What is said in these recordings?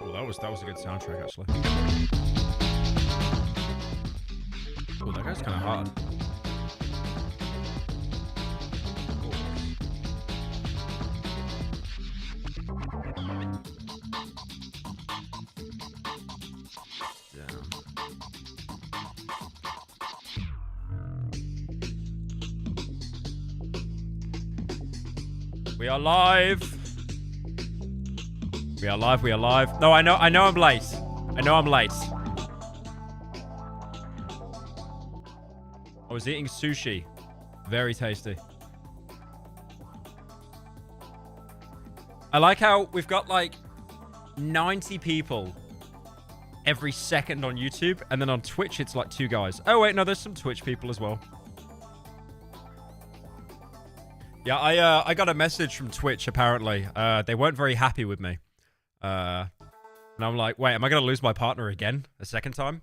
Oh, that was a good soundtrack, actually. Oh, that guy's kind of hard. We are live. We are live. We are live. No, I know I'm late. I know I'm late. I was eating sushi. Very tasty. I like how we've got like 90 people every second on YouTube, and then on Twitch it's like 2 guys. Oh wait, no, there's some Twitch people as well. Yeah, I got a message from Twitch, apparently. They weren't very happy with me. And I'm like, wait, am I going to lose my partner again? A second time?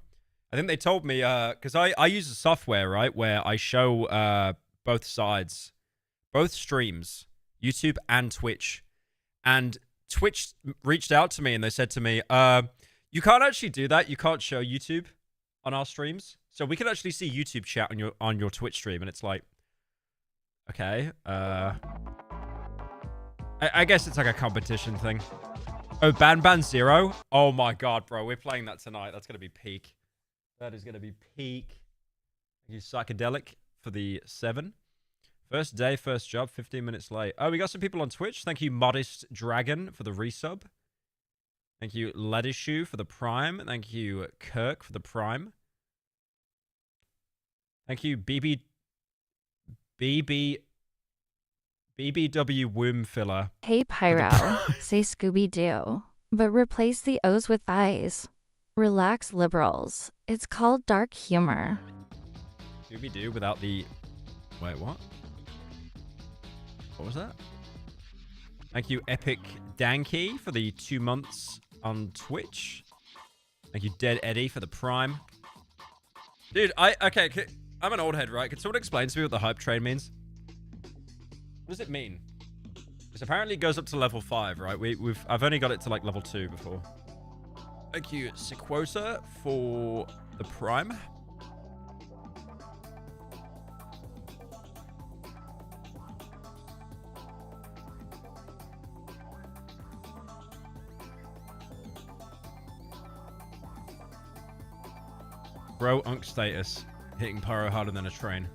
I think they told me, because I use a software, right, where I show both sides, both streams, YouTube and Twitch. And Twitch reached out to me and they said to me, you can't actually do that. You can't show YouTube on our streams. So we can actually see YouTube chat on your Twitch stream. And it's like, okay. I guess it's like a competition thing. Oh, Ban Zero? Oh my god, bro. We're playing that tonight. That's going to be peak. That is going to be peak. Thank you, Psychedelic, for the 7. First day, first job, 15 minutes late. Oh, we got some people on Twitch. Thank you, Modest Dragon, for the resub. Thank you, Ladishu, for the prime. Thank you, Kirk, for the prime. Thank you, BBW Womb Filler. Hey Pyro, say Scooby-Doo, but replace the O's with I's. Relax, liberals. It's called dark humor. Scooby-Doo without the... Wait, what? What was that? Thank you, Epic Danky, for the 2 months on Twitch. Thank you, Dead Eddie, for the prime. Dude, okay, I'm an old head, right? Can someone explain to me what the hype train means? What does it mean? Because apparently it goes up to level 5, right? I've only got it to like level 2 before. Thank you, Sequosa, for the prime. Bro, Unk status. Hitting Pyro harder than a train.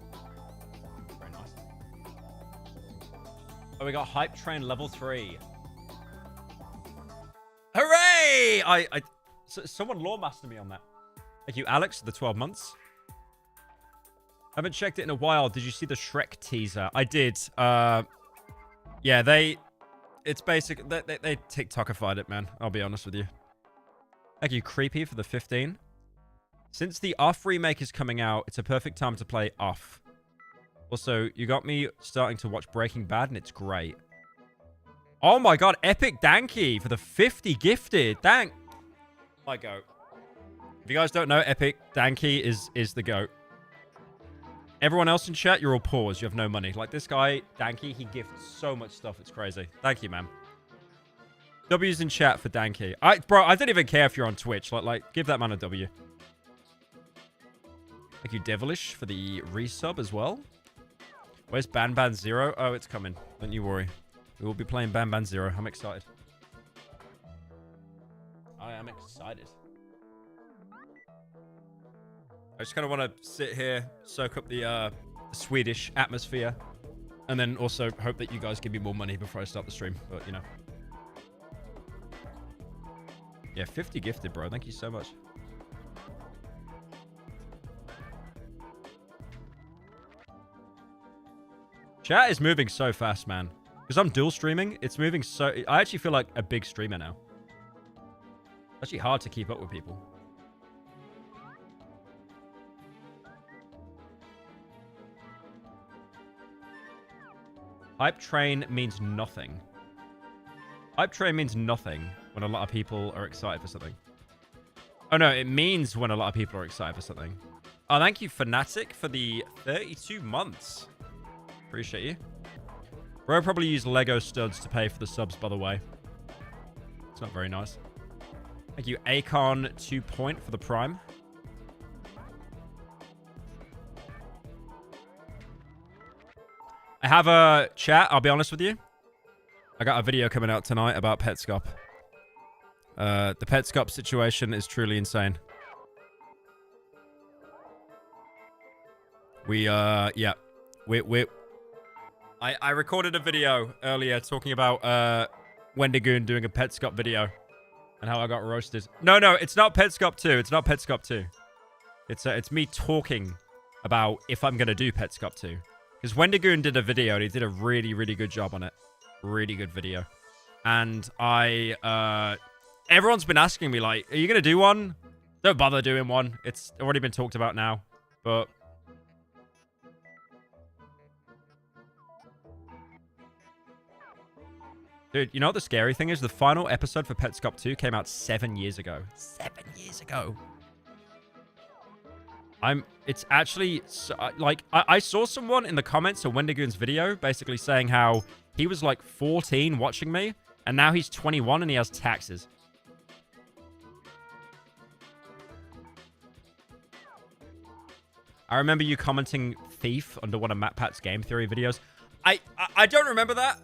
Very nice. Oh, we got Hype Train level 3. Hooray! Someone lore mastered me on that. Thank you, Alex, for the 12 months. Haven't checked it in a while. Did you see the Shrek teaser? I did. Yeah, it's basic. They TikTokified it, man. I'll be honest with you. Thank you, Creepy, for the 15. Since the Off remake is coming out, it's a perfect time to play Off. Also, you got me starting to watch Breaking Bad, and it's great. Oh my god, Epic Danky for the 50 gifted. Thank my goat. If you guys don't know, Epic Danky is the goat. Everyone else in chat, you're all poors. You have no money. Like this guy, Danky, he gifts so much stuff. It's crazy. Thank you, man. W's in chat for Danky. Bro, I don't even care if you're on Twitch. Like, give that man a W. Thank you, Devilish, for the resub as well. Where's Ban Zero? Oh, it's coming. Don't you worry. We will be playing Ban Zero. I'm excited. I am excited. I just kind of want to sit here, soak up the Swedish atmosphere, and then also hope that you guys give me more money before I start the stream. But, you know. Yeah, 50 gifted, bro. Thank you so much. Chat is moving so fast, man. Because I'm dual streaming, it's moving so... I actually feel like a big streamer now. It's actually hard to keep up with people. Hype train means nothing. Hype train means nothing when a lot of people are excited for something. Oh no, it means when a lot of people are excited for something. Oh, thank you, Fnatic, for the 32 months. Appreciate you. Bro, probably use Lego studs to pay for the subs, by the way. It's not very nice. Thank you, Akon 2 Point for the Prime. I have a chat, I'll be honest with you. I got a video coming out tonight about Petscop. The Petscop situation is truly insane. I recorded a video earlier talking about Wendigoon doing a Petscop video and how I got roasted. No, it's not Petscop 2. It's not Petscop 2. It's me talking about if I'm gonna do Petscop 2. Because Wendigoon did a video and he did a really, really good job on it. Really good video. And everyone's been asking me, like, are you going to do one? Don't bother doing one. It's already been talked about now. But dude, you know what the scary thing is? The final episode for Petscop 2 came out 7 years ago. 7 years ago. It's actually, like, I saw someone in the comments of Wendigoon's video basically saying how he was like 14 watching me, and now he's 21 and he has taxes. I remember you commenting thief under one of MatPat's game theory videos. I don't remember that,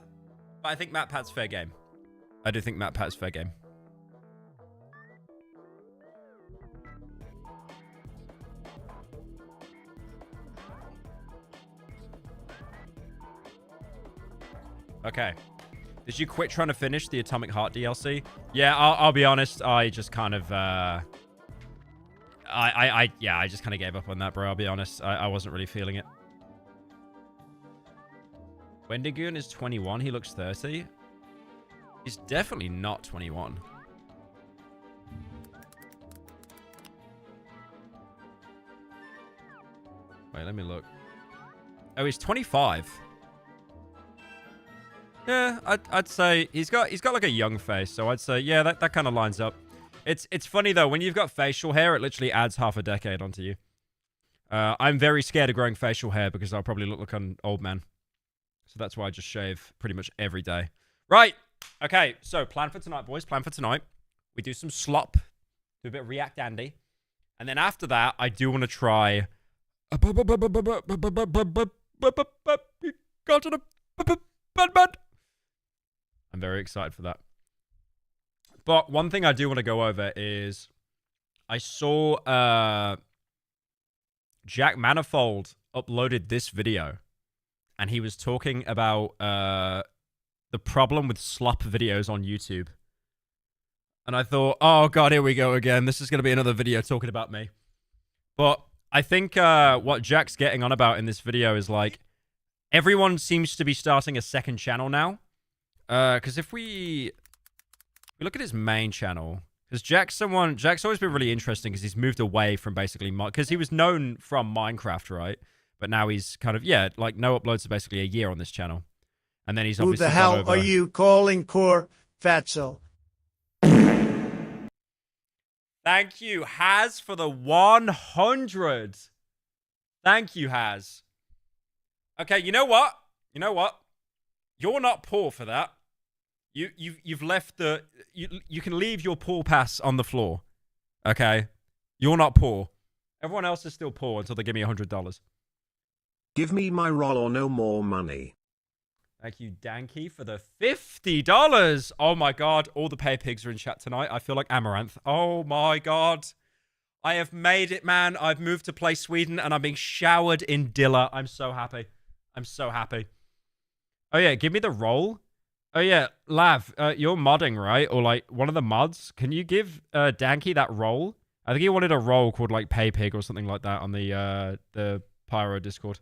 but I think MatPat's fair game. I do think MatPat's fair game. Okay. Did you quit trying to finish the Atomic Heart DLC? Yeah, I'll be honest. I just kind of, I just kind of gave up on that, bro. I'll be honest. I wasn't really feeling it. Wendigoon is 21. He looks 30. He's definitely not 21. Wait, let me look. Oh, he's 25. Yeah, I'd say he's got like a young face, so I'd say yeah, that kind of lines up. It's funny though, when you've got facial hair, it literally adds half a decade onto you. I'm very scared of growing facial hair because I'll probably look like an old man. So that's why I just shave pretty much every day. Right. Okay, so plan for tonight, boys. Plan for tonight. We do some slop, do a bit of React Andy, and then after that, I do want to try. I'm very excited for that. But one thing I do want to go over is I saw Jack Manifold uploaded this video and he was talking about the problem with slop videos on YouTube. And I thought, oh God, here we go again. This is going to be another video talking about me. But I think what Jack's getting on about in this video is like, everyone seems to be starting a second channel now. Because if we look at his main channel, because Jack's always been really interesting because he's moved away from basically, because he was known from Minecraft, right? But now he's kind of, yeah, like no uploads for basically a year on this channel. And then he's obviously Who the hell are you calling Core Fatso? Thank you, Haz, for the 100. Thank you, Haz. Okay, you know what? You know what? You're not poor for that. You've left the you can leave your poor pass on the floor. Okay? You're not poor. Everyone else is still poor until they give me $100. Give me my roll or no more money. Thank you, Danky, for the $50. Oh my God, all the pay pigs are in chat tonight. I feel like Amaranth. Oh my God. I have made it, man. I've moved to play Sweden and I'm being showered in Dilla. I'm so happy. I'm so happy. Oh yeah, give me the roll. Oh yeah, Lav, you're modding, right? Or like one of the mods. Can you give Danky that roll? I think he wanted a roll called like Pay Pig or something like that on the Pyro Discord.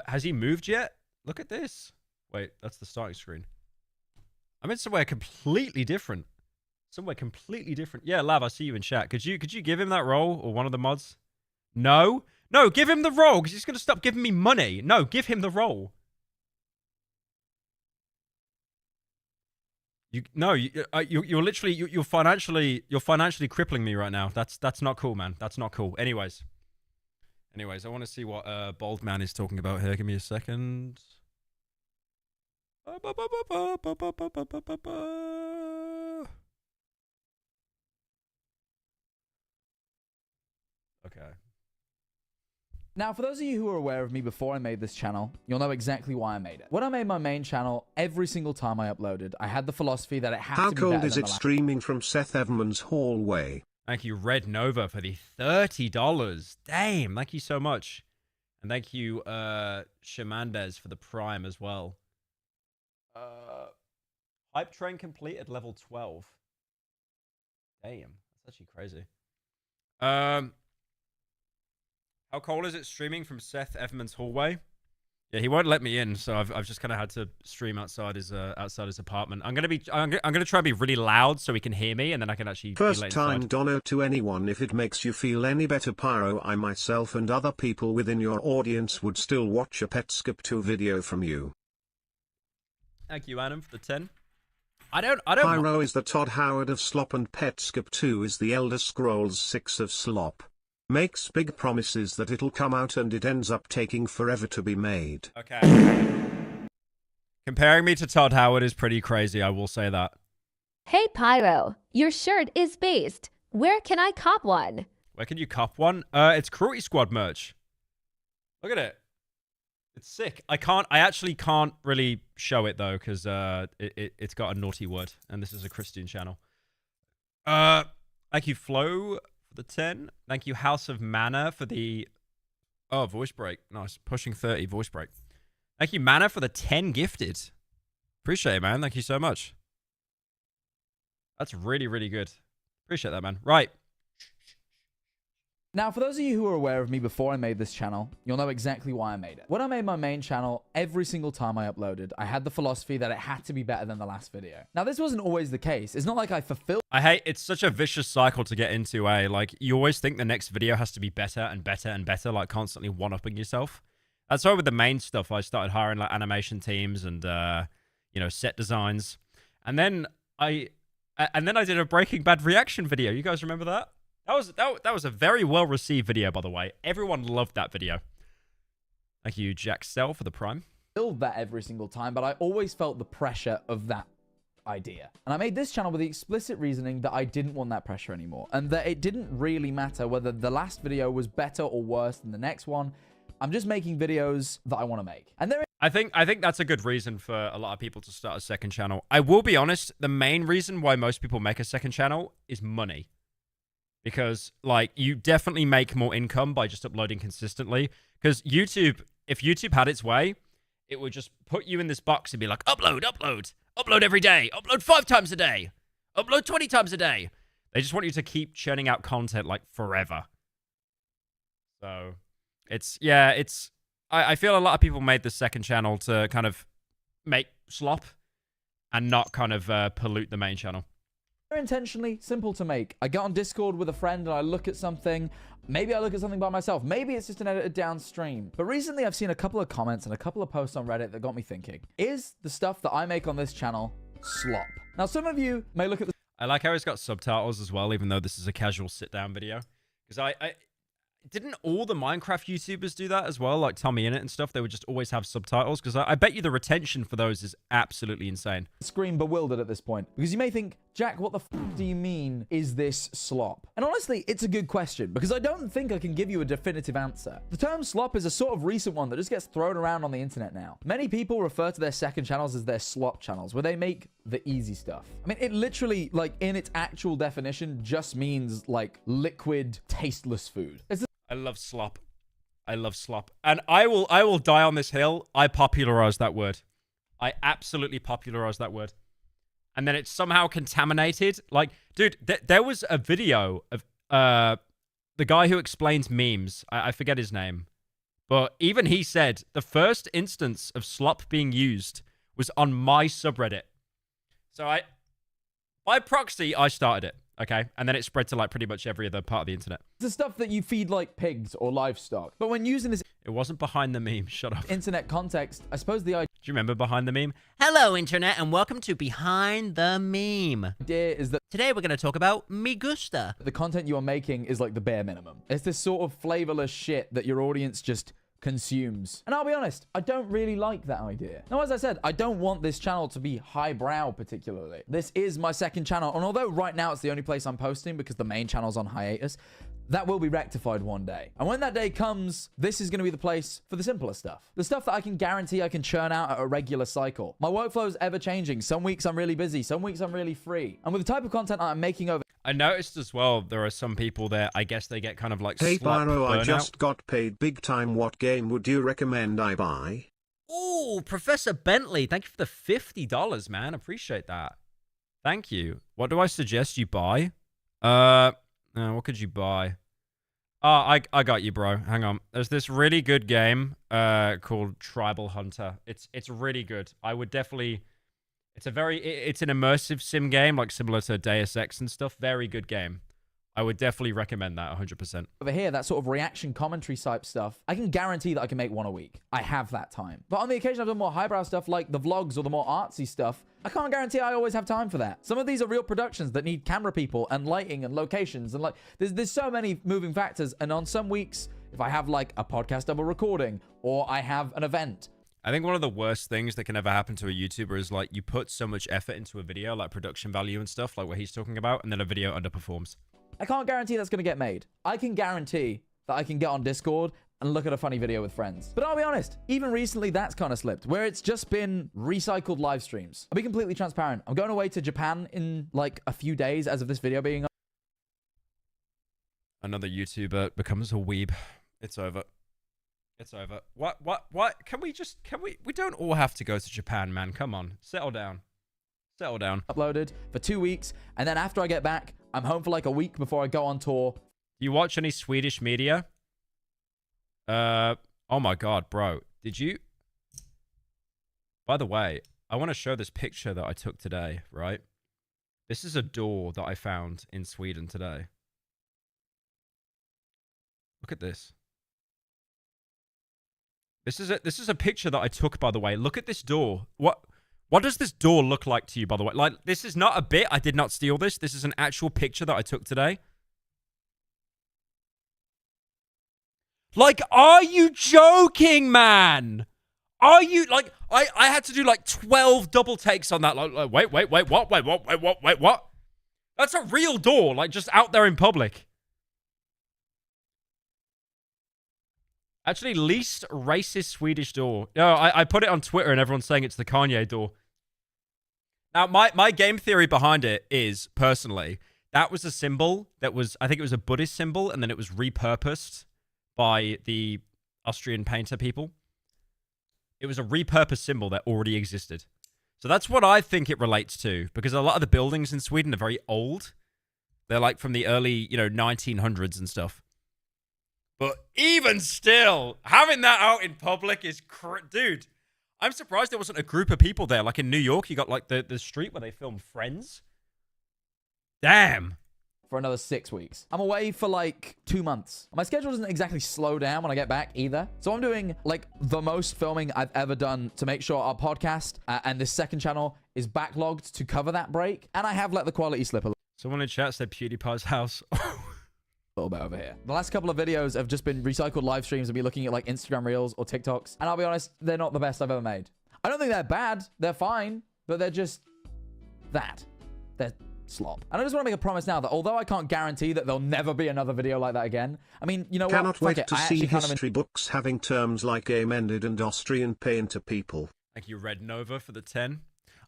Has he moved yet? Look at this. Wait, that's the starting screen. I'm in somewhere completely different. Somewhere completely different. Yeah, Lav, I see you in chat. Could you give him that roll or one of the mods? No? No, give him the roll because he's going to stop giving me money. No, give him the roll. You're literally you're financially crippling me right now. That's not cool, man. That's not cool. Anyways, I want to see what Bald Man is talking about here. Give me a second. Now, for those of you who are aware of me before I made this channel, you'll know exactly why I made it. When I made my main channel, every single time I uploaded, I had the philosophy that it had How to be cold better is than it the last. streaming from Seth Everman's hallway? Thank you, Red Nova, for the $30. Damn, thank you so much. And thank you, Shamandez, for the Prime as well. Hype train complete at level 12. Damn, that's actually crazy. How cold is it streaming from Seth Everman's hallway? Yeah, he won't let me in, so I've just kind of had to stream outside his apartment. I'm gonna try and be really loud so he can hear me, and then I can actually First be late time inside. dono to anyone. If it makes you feel any better, Pyro, I myself and other people within your audience would still watch a Petscop 2 video from you. Thank you, Adam, for the 10. I don't. Pyro is the Todd Howard of Slop and Petscop 2 is the Elder Scrolls 6 of Slop. Makes big promises that it'll come out and it ends up taking forever to be made. Okay. Comparing me to Todd Howard is pretty crazy, I will say that. Hey Pyro, your shirt is based. Where can I cop one? Where can you cop one? It's Cruelty Squad merch. Look at it. It's sick. I actually can't really show it though, because it's got a naughty word, and this is a Christian channel. Thank you, Flo, for the 10. Thank you, House of Mana, for the voice break. Nice. Pushing 30 voice break. Thank you, Mana, for the 10 gifted. Appreciate it, man. Thank you so much. That's really, really good. Appreciate that, man. Right. Now, for those of you who are aware of me before I made this channel, you'll know exactly why I made it. When I made my main channel, every single time I uploaded, I had the philosophy that it had to be better than the last video. Now, this wasn't always the case. It's not like I fulfilled It's such a vicious cycle to get into, eh? Like, you always think the next video has to be better and better and better, like constantly one-upping yourself. That's why with the main stuff, I started hiring like animation teams and, set designs. And then I did a Breaking Bad reaction video. You guys remember that? That was a very well-received video, by the way. Everyone loved that video. Thank you, Jack Sell, for the Prime. that every single time, but I always felt the pressure of that idea. And I made this channel with the explicit reasoning that I didn't want that pressure anymore, and that it didn't really matter whether the last video was better or worse than the next one. I'm just making videos that I want to make. And I think that's a good reason for a lot of people to start a second channel. I will be honest, the main reason why most people make a second channel is money. Because, like, you definitely make more income by just uploading consistently. Because YouTube, if YouTube had its way, it would just put you in this box and be like, upload, upload, upload every day, upload 5 times a day, upload 20 times a day. They just want you to keep churning out content, like, forever. So, I feel a lot of people made the second channel to kind of make slop and not kind of pollute the main channel. they're intentionally simple to make. I get on Discord with a friend and I look at something. Maybe I look at something by myself. Maybe it's just an edited down stream. But recently I've seen a couple of comments and a couple of posts on Reddit that got me thinking. Is the stuff that I make on this channel slop? Now, some of you may look at the I like how it's got subtitles as well, even though this is a casual sit-down video. Because I didn't all the Minecraft YouTubers do that as well, like Tommy Innit and stuff? They would just always have subtitles, because I bet you the retention for those is absolutely insane. screen bewildered at this point, because you may think, Jack, what the f do you mean is this slop? And honestly, it's a good question, because I don't think I can give you a definitive answer. The term slop is a sort of recent one that just gets thrown around on the internet now. Many people refer to their second channels as their slop channels, where they make the easy stuff. I mean, it literally, like, in its actual definition, just means, like, liquid, tasteless food. It's I love slop. I love slop. And I will die on this hill. I popularized that word. I absolutely popularized that word. And then it's somehow contaminated. Like, dude, there was a video of the guy who explains memes. I forget his name. But even he said the first instance of slop being used was on my subreddit. So by proxy, I started it. Okay, and then it spread to like pretty much every other part of the internet. the stuff that you feed like pigs or livestock. But when using this It wasn't behind the meme. Shut up. Do internet context, I suppose the you remember behind the meme? Hello, internet, and welcome to Behind the Meme. idea is that Today we're going to talk about Me Gusta. the content you are making is like the bare minimum. It's this sort of flavorless shit that your audience just consumes. And I'll be honest, I don't really like that idea. Now, as I said, I don't want this channel to be highbrow particularly. This is my second channel, and although right now it's the only place I'm posting because the main channel's on hiatus, that will be rectified one day. And when that day comes, this is going to be the place for the simpler stuff. The stuff that I can guarantee I can churn out at a regular cycle. My workflow is ever changing. Some weeks I'm really busy. Some weeks I'm really free. And with the type of content I'm making over... I noticed as well, there are some people there, I guess they get kind of like Hey slop Pyro, I burnout. just got paid big time. What game would you recommend I buy? Ooh, Professor Bentley, thank you for the $50, man. Appreciate that. Thank you. What do I suggest you buy? What could you buy? Oh, I got you, bro. Hang on. There's this really good game called Tribal Hunter. It's really good. I would definitely... It's an immersive sim game, like similar to Deus Ex and stuff. Very good game. I would definitely recommend that 100%. Over here, that sort of reaction commentary type stuff, I can guarantee that I can make one a week. I have that time. But on the occasion I've done more highbrow stuff like the vlogs or the more artsy stuff, I can't guarantee I always have time for that. Some of these are real productions that need camera people and lighting and locations and like there's so many moving factors. And on some weeks, if I have like a podcast double recording or I have an event, I think one of the worst things that can ever happen to a YouTuber is like you put so much effort into a video, like production value and stuff, like what he's talking about, and then a video underperforms. I can't guarantee that's going to get made. I can guarantee that I can get on Discord and look at a funny video with friends. But I'll be honest, even recently that's kind of slipped, where it's just been recycled live streams. I'll be completely transparent. I'm going away to Japan in like a few days as of this video being up. Another YouTuber becomes a weeb. It's over. It's over. What? We don't all have to go to Japan, man. Come on. Settle down. Settle down. Uploaded for 2 weeks. And then after I get back, I'm home for like a week before I go on tour. You watch any Swedish media? Oh my God, bro. Did you? By the way, I want to show this picture that I took today, right? This is a door that I found in Sweden today. Look at this. This is a picture that I took, by the way. Look at this door. What does this door look like to you, by the way? Like, this is not a bit. I did not steal this. This is an actual picture that I took today. Like, are you joking, man? Are you, like, I had to do, like, 12 double takes on that. Like wait, what? That's a real door, like, just out there in public. Actually, least racist Swedish door. No, I put it on Twitter and everyone's saying it's the Kanye door. Now, my game theory behind it is, personally, that was a symbol that was, I think it was a Buddhist symbol, and then it was repurposed by the Austrian painter people. It was a repurposed symbol that already existed. So that's what I think it relates to, because a lot of the buildings in Sweden are very old. They're like from the early, 1900s and stuff. But even still, having that out in public is... Dude, I'm surprised there wasn't a group of people there. Like in New York, you got like the street where they film Friends. Damn. For another 6 weeks. I'm away for like 2 months. My schedule doesn't exactly slow down when I get back either. So I'm doing like the most filming I've ever done to make sure our podcast and this second channel is backlogged to cover that break. And I have let the quality slip a little. Someone in chat said PewDiePie's house. Little bit over here. The last couple of videos have just been recycled live streams and me looking at like Instagram Reels or TikToks. And I'll be honest, they're not the best I've ever made. I don't think they're bad. They're fine. But they're just that. They're slop. And I just want to make a promise now that although I can't guarantee that there'll never be another video like that again, I mean, you know what? Cannot wait to see kind of history books having terms like game-ended and Austrian painter people. Thank you, Red Nova, for the 10.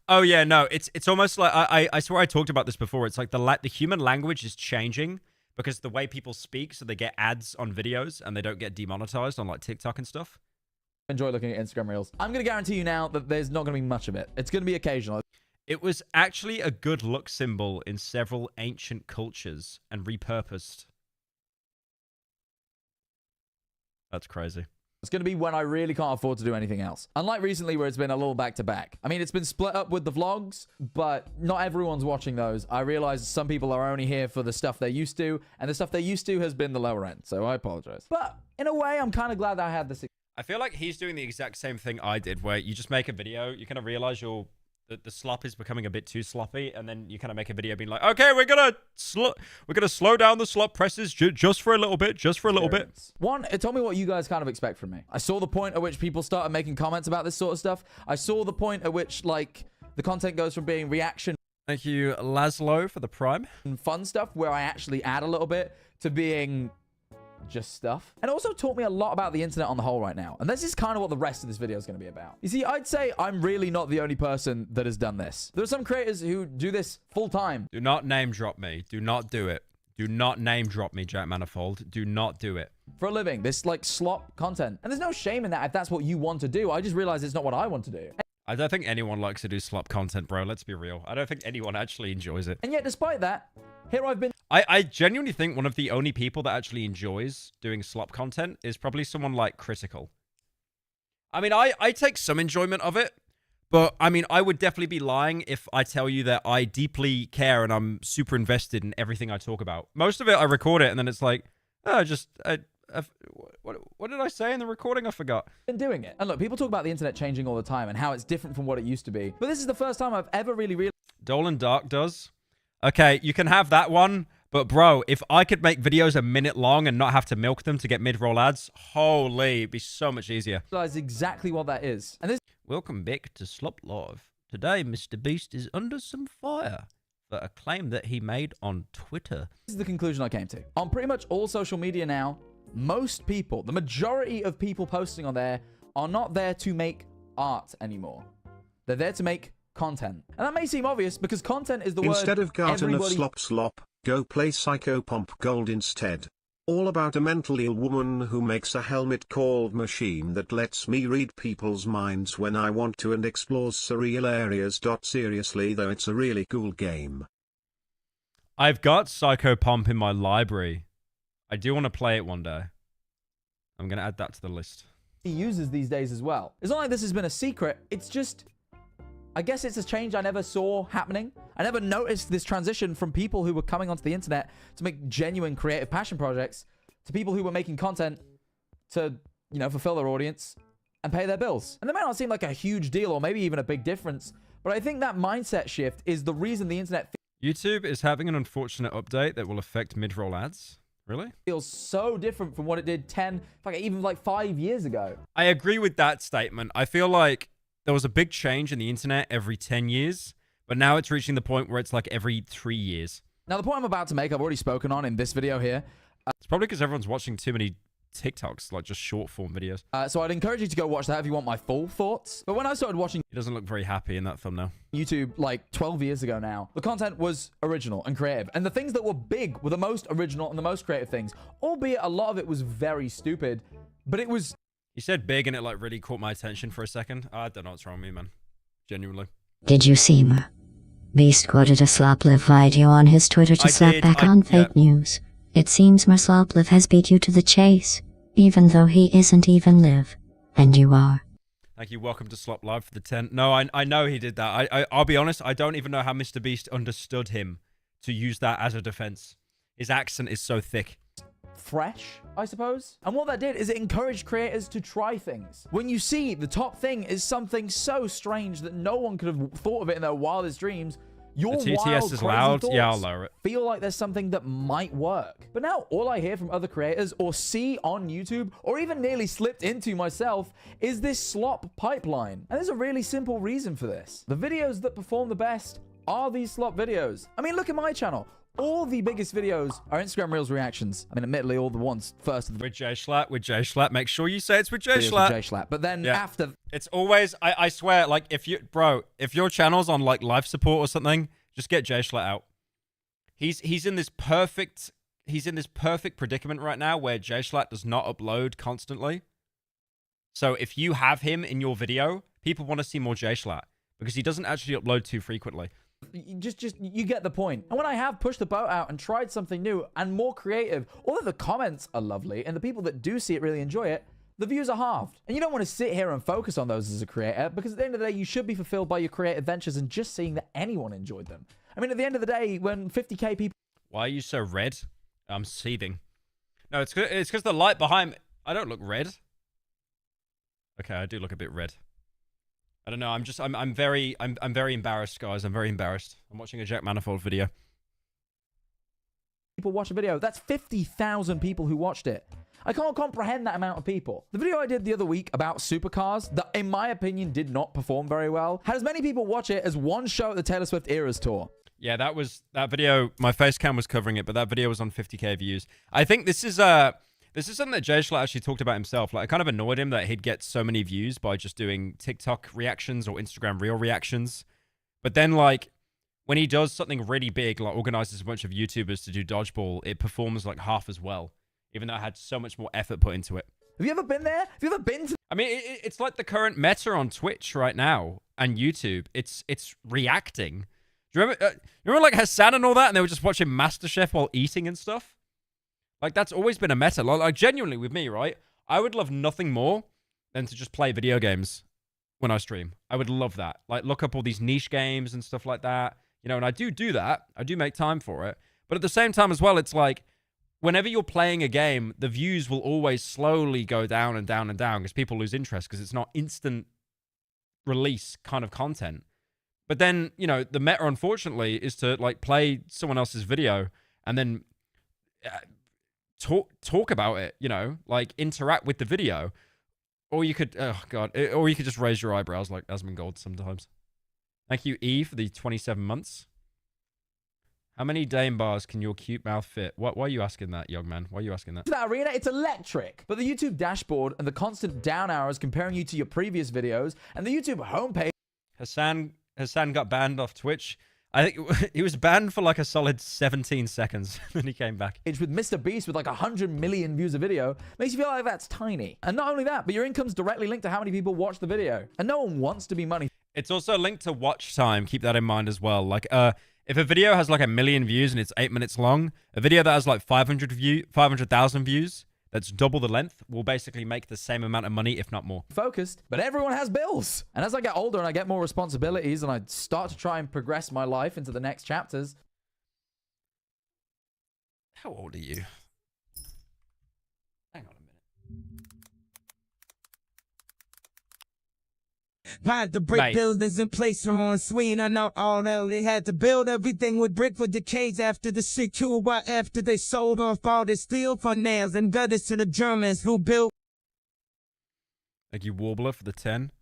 Oh, yeah, no, it's almost like... I swear I talked about this before. It's like the human language is changing because the way people speak, so they get ads on videos and they don't get demonetized on like TikTok and stuff. Enjoy looking at Instagram Reels. I'm going to guarantee you now that there's not going to be much of it. It's going to be occasional. It was actually a good look symbol in several ancient cultures and repurposed. That's crazy. It's going to be when I really can't afford to do anything else. Unlike recently where it's been a little back-to-back. I mean, it's been split up with the vlogs, but not everyone's watching those. I realize some people are only here for the stuff they're used to, and the stuff they're used to has been the lower end, so I apologize. But in a way, I'm kind of glad that I had this. I feel like he's doing the exact same thing I did, where you just make a video, you kind of realize the slop is becoming a bit too sloppy, and then you kind of make a video being like, okay, we're gonna slow down the slop presses just for a little bit, One, it told me what you guys kind of expect from me. I saw the point at which people started making comments about this sort of stuff. I saw the point at which, like, the content goes from being reaction. Thank you, Laszlo, for the prime. And fun stuff where I actually add a little bit to being just stuff. And it also taught me a lot about the internet on the whole right now. And this is kind of what the rest of this video is going to be about. You see, I'd say I'm really not the only person that has done this. There are some creators who do this full time. Do not name drop me. Do not do it. Do not name drop me, Jack Manifold. Do not do it. For a living, this like slop content. And there's no shame in that if that's what you want to do. I just realized it's not what I want to do. I don't think anyone likes to do slop content, bro. Let's be real. I don't think anyone actually enjoys it. And yet, despite that, here I've been. I genuinely think one of the only people that actually enjoys doing slop content is probably someone like Critical. I mean, I take some enjoyment of it, but I mean, I would definitely be lying if I tell you that I deeply care and I'm super invested in everything I talk about. Most of it, I record it and then it's like, oh, what did I say in the recording? I forgot. Been doing it. And look, people talk about the internet changing all the time and how it's different from what it used to be. But this is the first time I've ever really realized. Dolan Dark does. Okay, you can have that one. But bro, if I could make videos a minute long and not have to milk them to get mid-roll ads, holy, it'd be so much easier. Realize exactly what that is. And this. Welcome back to Slop Live. Today, Mr. Beast is under some fire for a claim that he made on Twitter. This is the conclusion I came to. On pretty much all social media now, most people, the majority of people posting on there are not there to make art anymore. They're there to make content. And that may seem obvious because content is the word Instead of garden everybody... of slop, go play Psychopomp Gold instead. All about a mentally ill woman who makes a helmet called Machine that lets me read people's minds when I want to and explores surreal areas. Seriously though, it's a really cool game. I've got Psychopomp in my library. I do want to play it one day. I'm going to add that to the list. He uses these days as well. It's not like this has been a secret. It's just, I guess it's a change I never saw happening. I never noticed this transition from people who were coming onto the internet to make genuine creative passion projects to people who were making content to, you know, fulfill their audience and pay their bills. And that may not seem like a huge deal or maybe even a big difference, but I think that mindset shift is the reason the internet YouTube is having an unfortunate update that will affect mid-roll ads. Really? Feels so different from what it did 10, even like 5 years ago. I agree with that statement. I feel like there was a big change in the internet every 10 years, but now it's reaching the point where it's like every 3 years. Now, the point I'm about to make, I've already spoken on in this video here. It's probably because everyone's watching too many TikToks, like just short form videos. So I'd encourage you to go watch that if you want my full thoughts. But when I started watching He doesn't look very happy in that thumbnail. YouTube like 12 years ago now, the content was original and creative. And the things that were big were the most original and the most creative things. Albeit a lot of it was very stupid, but it was... You said big and it like really caught my attention for a second. I don't know what's wrong with me, man. Genuinely. Did you see me? Beast quoted a Sloplive video on his Twitter to slap back on fake news. It seems my Sloplive has beat you to the chase, even though he isn't even Liv, and you are. Thank you. Welcome to Slop Live for the 10. No, I know he did that. I'll be honest, I don't even know how Mr. Beast understood him to use that as a defense. His accent is so thick. Fresh, I suppose. And what that did is it encouraged creators to try things. When you see the top thing is something so strange that no one could have thought of it in their wildest dreams, your the TTS wild, is loud. thoughts Yeah, I'll lower it. feel like there's something that might work. But now all I hear from other creators or see on YouTube or even nearly slipped into myself is this slop pipeline. And there's a really simple reason for this. The videos that perform the best are these slop videos. I mean, look at my channel. All the biggest videos are Instagram Reels reactions. I mean, admittedly, all the ones first of the With J Schlatt, with J Schlatt. Make sure you say it's with J videos Schlatt. with J Schlatt. But then after... It's always, I swear, like, if your channel's on, like, life support or something, just get J Schlatt out. He's in this perfect predicament right now where J Schlatt does not upload constantly. So if you have him in your video, people want to see more J Schlatt because he doesn't actually upload too frequently. You get the point. And when I have pushed the boat out and tried something new and more creative, although the comments are lovely and the people that do see it really enjoy it, the views are halved. And you don't want to sit here and focus on those as a creator because at the end of the day, you should be fulfilled by your creative ventures and just seeing that anyone enjoyed them. I mean, at the end of the day, when 50k people... Why are you so red? I'm seething. No, it's because the light behind me... I don't look red. Okay, I do look a bit red. I don't know. I'm very embarrassed, guys. I'm very embarrassed. I'm watching a Jack Manifold video. People watch a video. That's 50,000 people who watched it. I can't comprehend that amount of people. The video I did the other week about supercars, that in my opinion did not perform very well, had as many people watch it as one show at the Taylor Swift Eras Tour. Yeah, that video, my face cam was covering it, but that video was on 50k views. I think this is something that Jay Schlatt actually talked about himself. Like, it kind of annoyed him that he'd get so many views by just doing TikTok reactions or Instagram Reel reactions. But then, like, when he does something really big, like organizes a bunch of YouTubers to do dodgeball, it performs like half as well, even though it had so much more effort put into it. Have you ever been there? Have you ever been to... I mean, it's like the current meta on Twitch right now and YouTube. It's reacting. Do you remember like Hassan and all that, and they were just watching MasterChef while eating and stuff? Like, that's always been a meta. Like genuinely with me, right? I would love nothing more than to just play video games when I stream. I would love that. Like, look up all these niche games and stuff like that. You know, and I do that. I do make time for it. But at the same time as well, it's like, whenever you're playing a game, the views will always slowly go down and down and down because people lose interest because it's not instant release kind of content. But then, you know, the meta, unfortunately, is to, like, play someone else's video and then talk about it, you know, like, interact with the video. Or you could, oh, God, or you could just raise your eyebrows like Asmongold sometimes. Thank you, E, for the 27 months. How many Dame bars can your cute mouth fit? Why are you asking that, young man? Why are you asking that? That arena, it's electric. But the YouTube dashboard and the constant down arrows comparing you to your previous videos and the YouTube homepage... Hassan got banned off Twitch. I think he was banned for like a solid 17 seconds. Then he came back. With Mr. Beast with like 100 million views a video makes you feel like that's tiny. And not only that, but your income's directly linked to how many people watch the video. And no one wants to be money. It's also linked to watch time. Keep that in mind as well. Like, if a video has like 1 million views and it's 8 minutes long, a video that has like 500,000 views, that's double the length, will basically make the same amount of money, if not more. Focused, but everyone has bills. And as I get older and I get more responsibilities and I start to try and progress my life into the next chapters. How old are you? Hang on a minute. Had to break buildings in place from on Sweden and out all that. They had to build everything with brick for decades after the secure, but after they sold off all their steel for nails and gutters to the Germans who built. Thank you, Warbler, for the 10.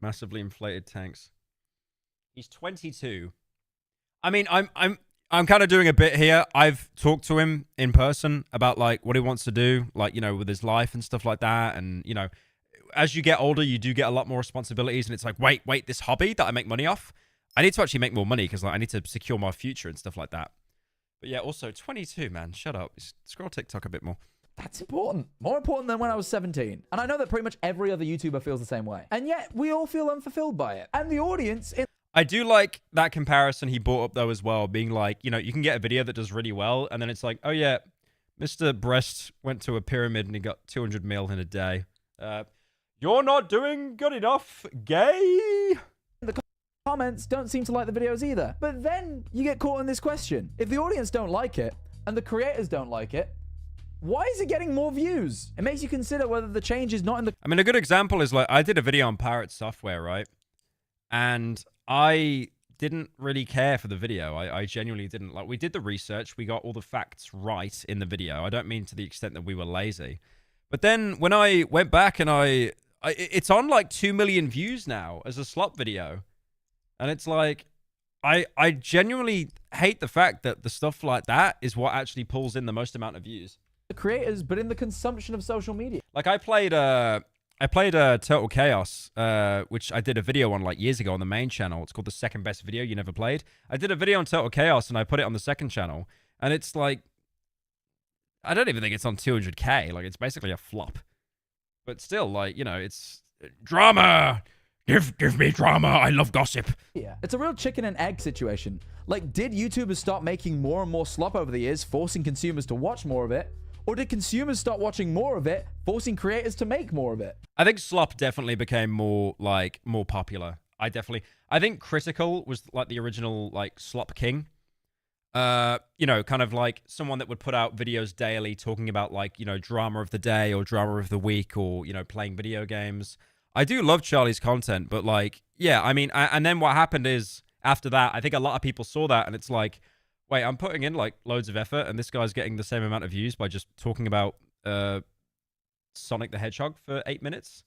Massively inflated tanks. He's 22. I mean, I'm kind of doing a bit here. I've talked to him in person about like what he wants to do, like, you know, with his life and stuff like that, and you know, as you get older, you do get a lot more responsibilities, and it's like, wait, this hobby that I make money off, I need to actually make more money because like I need to secure my future and stuff like that. But yeah, also 22, man, shut up. Scroll TikTok a bit more. That's important. More important than when I was 17. And I know that pretty much every other YouTuber feels the same way. And yet, we all feel unfulfilled by it. And the audience... I do like that comparison he brought up, though, as well, being like, you know, you can get a video that does really well, and then it's like, oh yeah, Mr. Breast went to a pyramid and he got 200 mil in a day. You're not doing good enough, gay. The comments don't seem to like the videos either. But then you get caught in this question. If the audience don't like it, and the creators don't like it, why is it getting more views? It makes you consider whether the change is not in the... I mean, a good example is like, I did a video on pirate software, right? And I didn't really care for the video. I genuinely didn't. Like, we did the research. We got all the facts right in the video. I don't mean to the extent that we were lazy. But then when I went back and it's on like 2 million views now as a slop video. And it's like, I genuinely hate the fact that the stuff like that is what actually pulls in the most amount of views. The creators, but in the consumption of social media. Like I played Total Chaos, which I did a video on like years ago on the main channel. It's called the second best video you never played. I did a video on Total Chaos and I put it on the second channel. And it's like, I don't even think it's on 200k. Like, it's basically a flop. But still, like, you know, it's drama. Give me drama. I love gossip. Yeah, it's a real chicken and egg situation. Like, did YouTubers start making more and more slop over the years, forcing consumers to watch more of it? Or did consumers start watching more of it, forcing creators to make more of it? I think slop definitely became more popular. I think Critical was like the original like slop king. You know, kind of like someone that would put out videos daily talking about like, you know, drama of the day or drama of the week or, you know, playing video games. I do love Charlie's content, but like, yeah, I mean, and then what happened is after that, I think a lot of people saw that and it's like, wait, I'm putting in like loads of effort and this guy's getting the same amount of views by just talking about Sonic the Hedgehog for 8 minutes.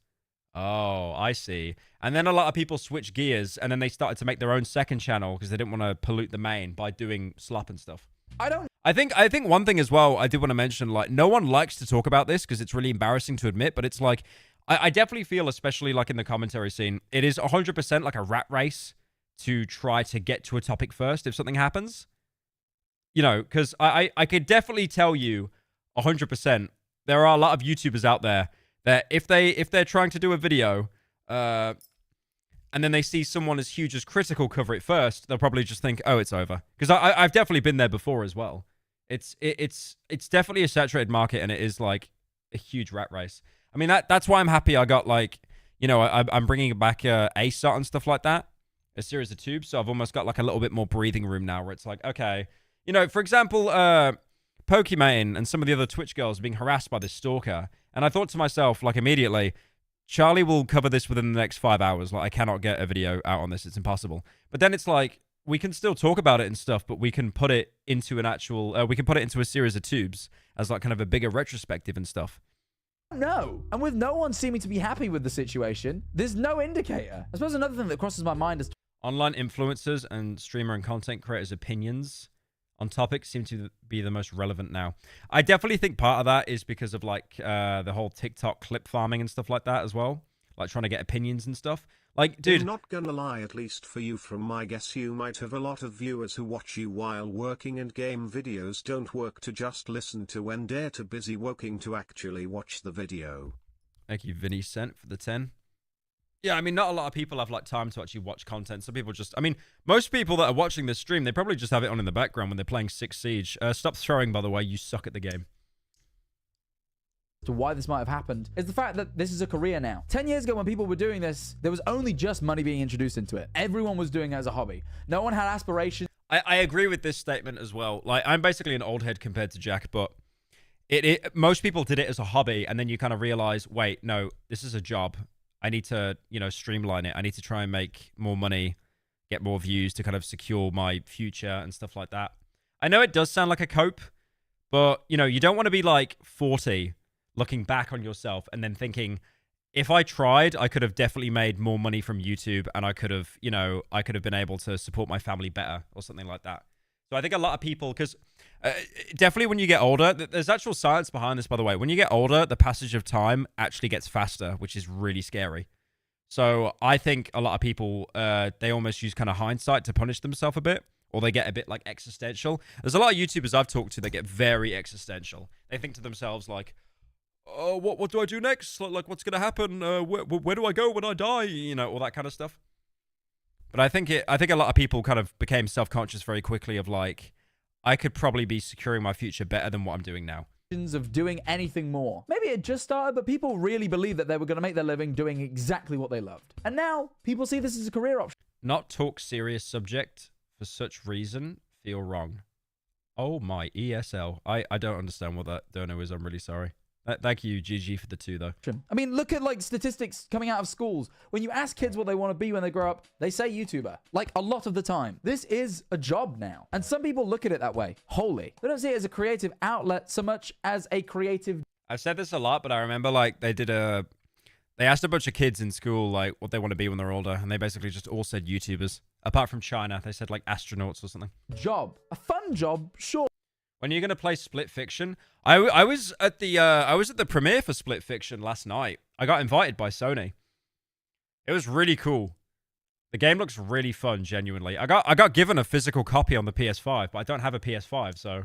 Oh, I see. And then a lot of people switched gears and then they started to make their own second channel because they didn't want to pollute the main by doing slop and stuff. I think one thing as well I did want to mention, like, no one likes to talk about this because it's really embarrassing to admit, but it's like, I definitely feel, especially like in the commentary scene, it is 100% like a rat race to try to get to a topic first if something happens. You know, because I could definitely tell you 100% there are a lot of YouTubers out there that if they're trying to do a video and then they see someone as huge as Critical cover it first, they'll probably just think, oh, it's over. Because I've definitely been there before as well. It's definitely a saturated market and it is like a huge rat race. I mean, that's why I'm happy I got, like, you know, I'm bringing back ASOT and stuff like that, a series of tubes. So I've almost got like a little bit more breathing room now where it's like, okay, you know, for example, Pokimane and some of the other Twitch girls are being harassed by this stalker. And I thought to myself, like, immediately, Charlie will cover this within the next 5 hours. Like, I cannot get a video out on this. It's impossible. But then it's like, we can still talk about it and stuff, but we can put it into an actual, we can put it into a series of tubes as like kind of a bigger retrospective and stuff. No. And with no one seeming to be happy with the situation, there's no indicator. I suppose another thing that crosses my mind is online influencers and streamer and content creators' opinions on topics seem to be the most relevant now. I definitely think part of that is because of like the whole TikTok clip farming and stuff like that as well. Like trying to get opinions and stuff. Like, dude. I'm not gonna lie, at least for you, from my guess, you might have a lot of viewers who watch you while working, and game videos don't work to just listen to when they're too busy working to actually watch the video. Thank you, Vinny Cent, for the 10. Yeah, I mean, not a lot of people have like time to actually watch content. Some people just, I mean, most people that are watching this stream, they probably just have it on in the background when they're playing 6 Siege. Stop throwing, by the way, you suck at the game. To why this might have happened is the fact that this is a career now. 10 years ago when people were doing this, there was only just money being introduced into it. Everyone was doing it as a hobby. No one had aspirations. I agree with this statement as well. Like, I'm basically an old head compared to Jack, but most people did it as a hobby, and then you kind of realize, wait, no, this is a job. I need to, you know, streamline it. I need to try and make more money, get more views to kind of secure my future and stuff like that. I know it does sound like a cope, but, you know, you don't want to be like 40 looking back on yourself and then thinking, if I tried, I could have definitely made more money from YouTube and I could have, you know, I could have been able to support my family better or something like that. So I think a lot of people, because definitely when you get older, there's actual science behind this, by the way. When you get older, the passage of time actually gets faster, which is really scary. So I think a lot of people, they almost use kind of hindsight to punish themselves a bit, or they get a bit like existential. There's a lot of YouTubers I've talked to that get very existential. They think to themselves like, oh, what do I do next? Like what's going to happen? Where do I go when I die? You know, all that kind of stuff. But I think a lot of people kind of became self-conscious very quickly of like, I could probably be securing my future better than what I'm doing now. Of doing anything more. Maybe it just started, but people really believed that they were going to make their living doing exactly what they loved. And now people see this as a career option. Not talk serious subject for such reason feel wrong. Oh my ESL. I don't understand what that dono is. I'm really sorry. Thank you, GG, for the 2, though. I mean, look at, like, statistics coming out of schools. When you ask kids what they want to be when they grow up, they say YouTuber. Like, a lot of the time. This is a job now. And some people look at it that way. Wholly. They don't see it as a creative outlet so much as a creative... I've said this a lot, but I remember, like, they asked a bunch of kids in school, like, what they want to be when they're older, and they basically just all said YouTubers. Apart from China, they said, like, astronauts or something. Job. A fun job, sure. When are you going to play Split Fiction? I was at the premiere for Split Fiction last night. I got invited by Sony. It was really cool. The game looks really fun, genuinely. I got given a physical copy on the PS5, but I don't have a PS5, so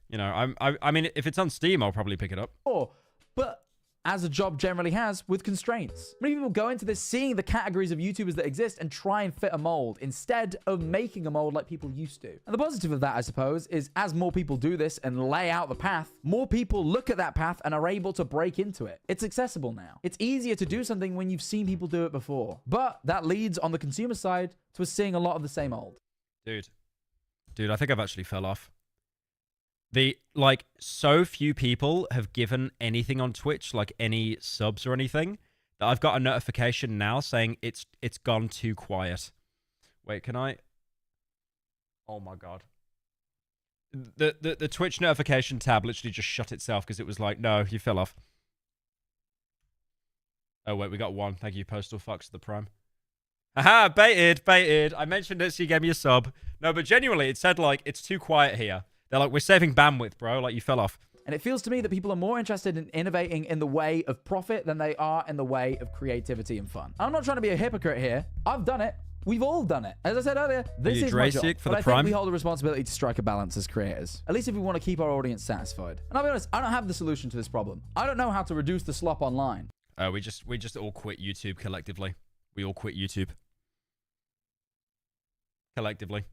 you know, I mean, if it's on Steam, I'll probably pick it up. Oh, but as a job generally has, with constraints. Many people go into this seeing the categories of YouTubers that exist and try and fit a mold instead of making a mold like people used to. And the positive of that, I suppose, is as more people do this and lay out the path, more people look at that path and are able to break into it. It's accessible now. It's easier to do something when you've seen people do it before. But that leads on the consumer side to us seeing a lot of the same old. Dude, I think I've actually fell off. So few people have given anything on Twitch, like any subs or anything, that I've got a notification now saying it's gone too quiet. Wait, can I? Oh my god. The Twitch notification tab literally just shut itself because it was like, no, you fell off. Oh wait, we got one. Thank you, Postal Fox, the Prime. Haha, baited. I mentioned it, so you gave me a sub. No, but genuinely, it said like it's too quiet here. They're like, we're saving bandwidth, bro. Like you fell off. And it feels to me that people are more interested in innovating in the way of profit than they are in the way of creativity and fun. I'm not trying to be a hypocrite here. I've done it. We've all done it. As I said earlier, this is my job. For but the I Prime? think we hold a responsibility to strike a balance as creators. At least if we want to keep our audience satisfied. And I'll be honest, I don't have the solution to this problem. I don't know how to reduce the slop online. We just all quit YouTube collectively. We all quit YouTube. Collectively.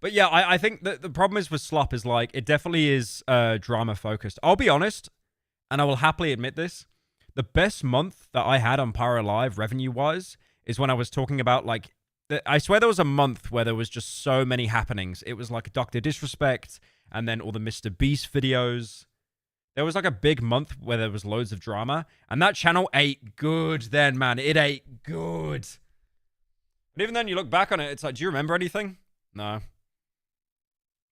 But yeah, I think that the problem is with slop is like, it definitely is drama focused. I'll be honest, and I will happily admit this. The best month that I had on Pyro Live revenue-wise is when I was talking about like, I swear there was a month where there was just so many happenings. It was like Dr. Disrespect and then all the Mr. Beast videos. There was like a big month where there was loads of drama. And that channel ate good then, man. It ate good. But even then, you look back on it, it's like, do you remember anything? No.